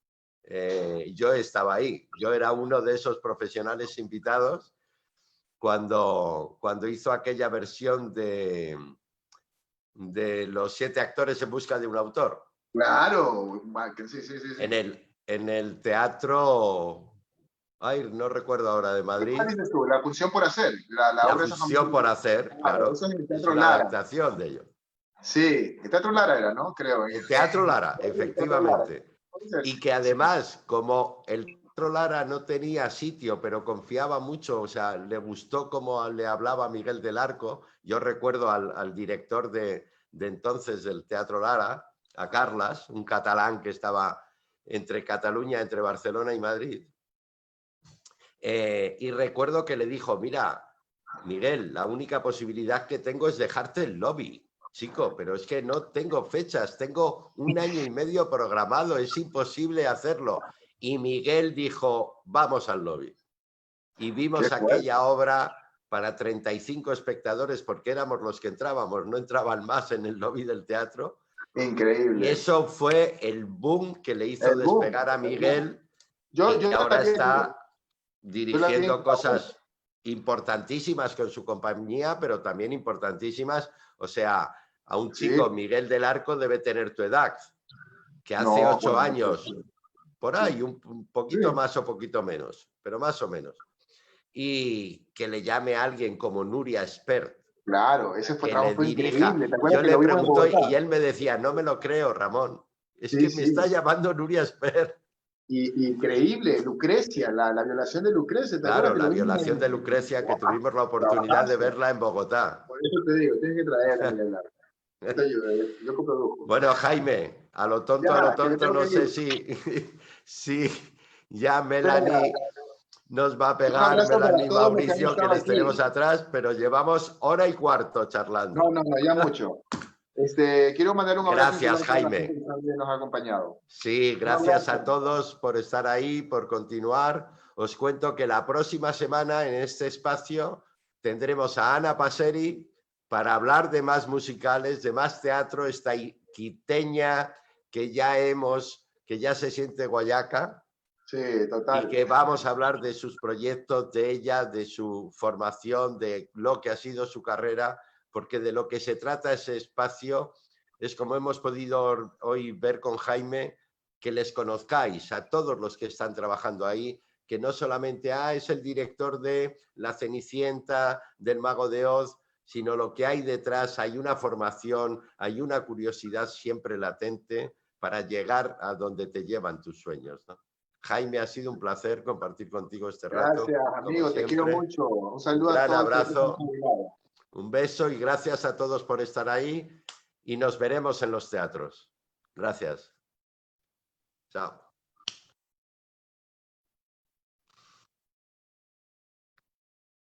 S1: yo estaba ahí. Yo era uno de esos profesionales invitados cuando hizo aquella versión de Los 7 actores en busca de un autor.
S2: Claro, sí.
S1: En el teatro, ay, no recuerdo ahora, de Madrid.
S2: ¿Cuál dices tú? La función por hacer. La
S1: La
S2: obra esa
S1: función por hacer,
S2: claro, eso
S1: claro,
S2: es el
S1: es
S2: Teatro
S1: una
S2: Lara.
S1: adaptación de ello.
S2: Sí, el Teatro Lara era, ¿no? Creo.
S1: El Teatro Lara,
S2: El Teatro Lara.
S1: efectivamente. Y que además, como el Teatro Lara no tenía sitio, pero confiaba mucho, o sea, le gustó cómo le hablaba Miguel del Arco. Yo recuerdo al director de entonces del Teatro Lara, a Carles, un catalán que estaba entre Cataluña, entre Barcelona y Madrid. Y recuerdo que le dijo, mira, Miguel, la única posibilidad que tengo es dejarte el lobby, chico, pero es que no tengo fechas, tengo 1 año y medio programado, es imposible hacerlo. Y Miguel dijo, vamos al lobby. Y vimos aquella obra para 35 espectadores, porque éramos los que entrábamos, no entraban más en el lobby del teatro.
S2: Increíble.
S1: Y eso fue el boom que le hizo despegar a Miguel, y ahora está dirigiendo cosas importantísimas con su compañía, pero también importantísimas. O sea, a un chico, Miguel del Arco, debe tener tu edad, que hace 8 años, por ahí, un poquito más o poquito menos, pero más o menos. Y que le llame a alguien como Nuria Espert,
S2: claro, ese
S1: trabajo
S2: fue increíble. ¿Te acuerdas
S1: yo
S2: que
S1: le
S2: lo vimos en
S1: pregunto
S2: Bogotá?
S1: y él me decía, no me lo creo, Ramón, es que me está llamando Nuria Espert.
S2: Increíble, Lucrecia, la violación de Lucrecia, ¿te acuerdas
S1: Claro,
S2: que
S1: la
S2: lo vimos
S1: violación de Lucrecia, que tuvimos la oportunidad de verla en Bogotá.
S2: Por eso te digo, tienes que traerla, Miguel Lara. Yo te ayudo, yo coproduzco.
S1: Bueno, Jaime, a lo tonto, no sé si ya Melanie nos va a pegar, Melanie y Mauricio, que les tenemos atrás, pero llevamos 1:15 charlando.
S2: No, ya mucho. Quiero mandar un abrazo.
S1: Gracias, Jaime.
S2: Que también nos ha acompañado.
S1: Sí, gracias a todos por estar ahí, por continuar. Os cuento que la próxima semana en este espacio tendremos a Ana Paseri para hablar de más musicales, de más teatro, esta quiteña que ya se siente guayaca.
S2: Sí, total.
S1: Y que vamos a hablar de sus proyectos, de ella, de su formación, de lo que ha sido su carrera, porque de lo que se trata ese espacio es, como hemos podido hoy ver con Jaime, que les conozcáis a todos los que están trabajando ahí, que no solamente es el director de La Cenicienta, del Mago de Oz, sino lo que hay detrás. Hay una formación, hay una curiosidad siempre latente para llegar a donde te llevan tus sueños, ¿no? Jaime, ha sido un placer compartir contigo este rato.
S2: Gracias, amigo, te quiero mucho. Un saludo
S1: a todos. Un gran abrazo, un beso y gracias a todos por estar ahí y nos veremos en los teatros. Gracias. Chao.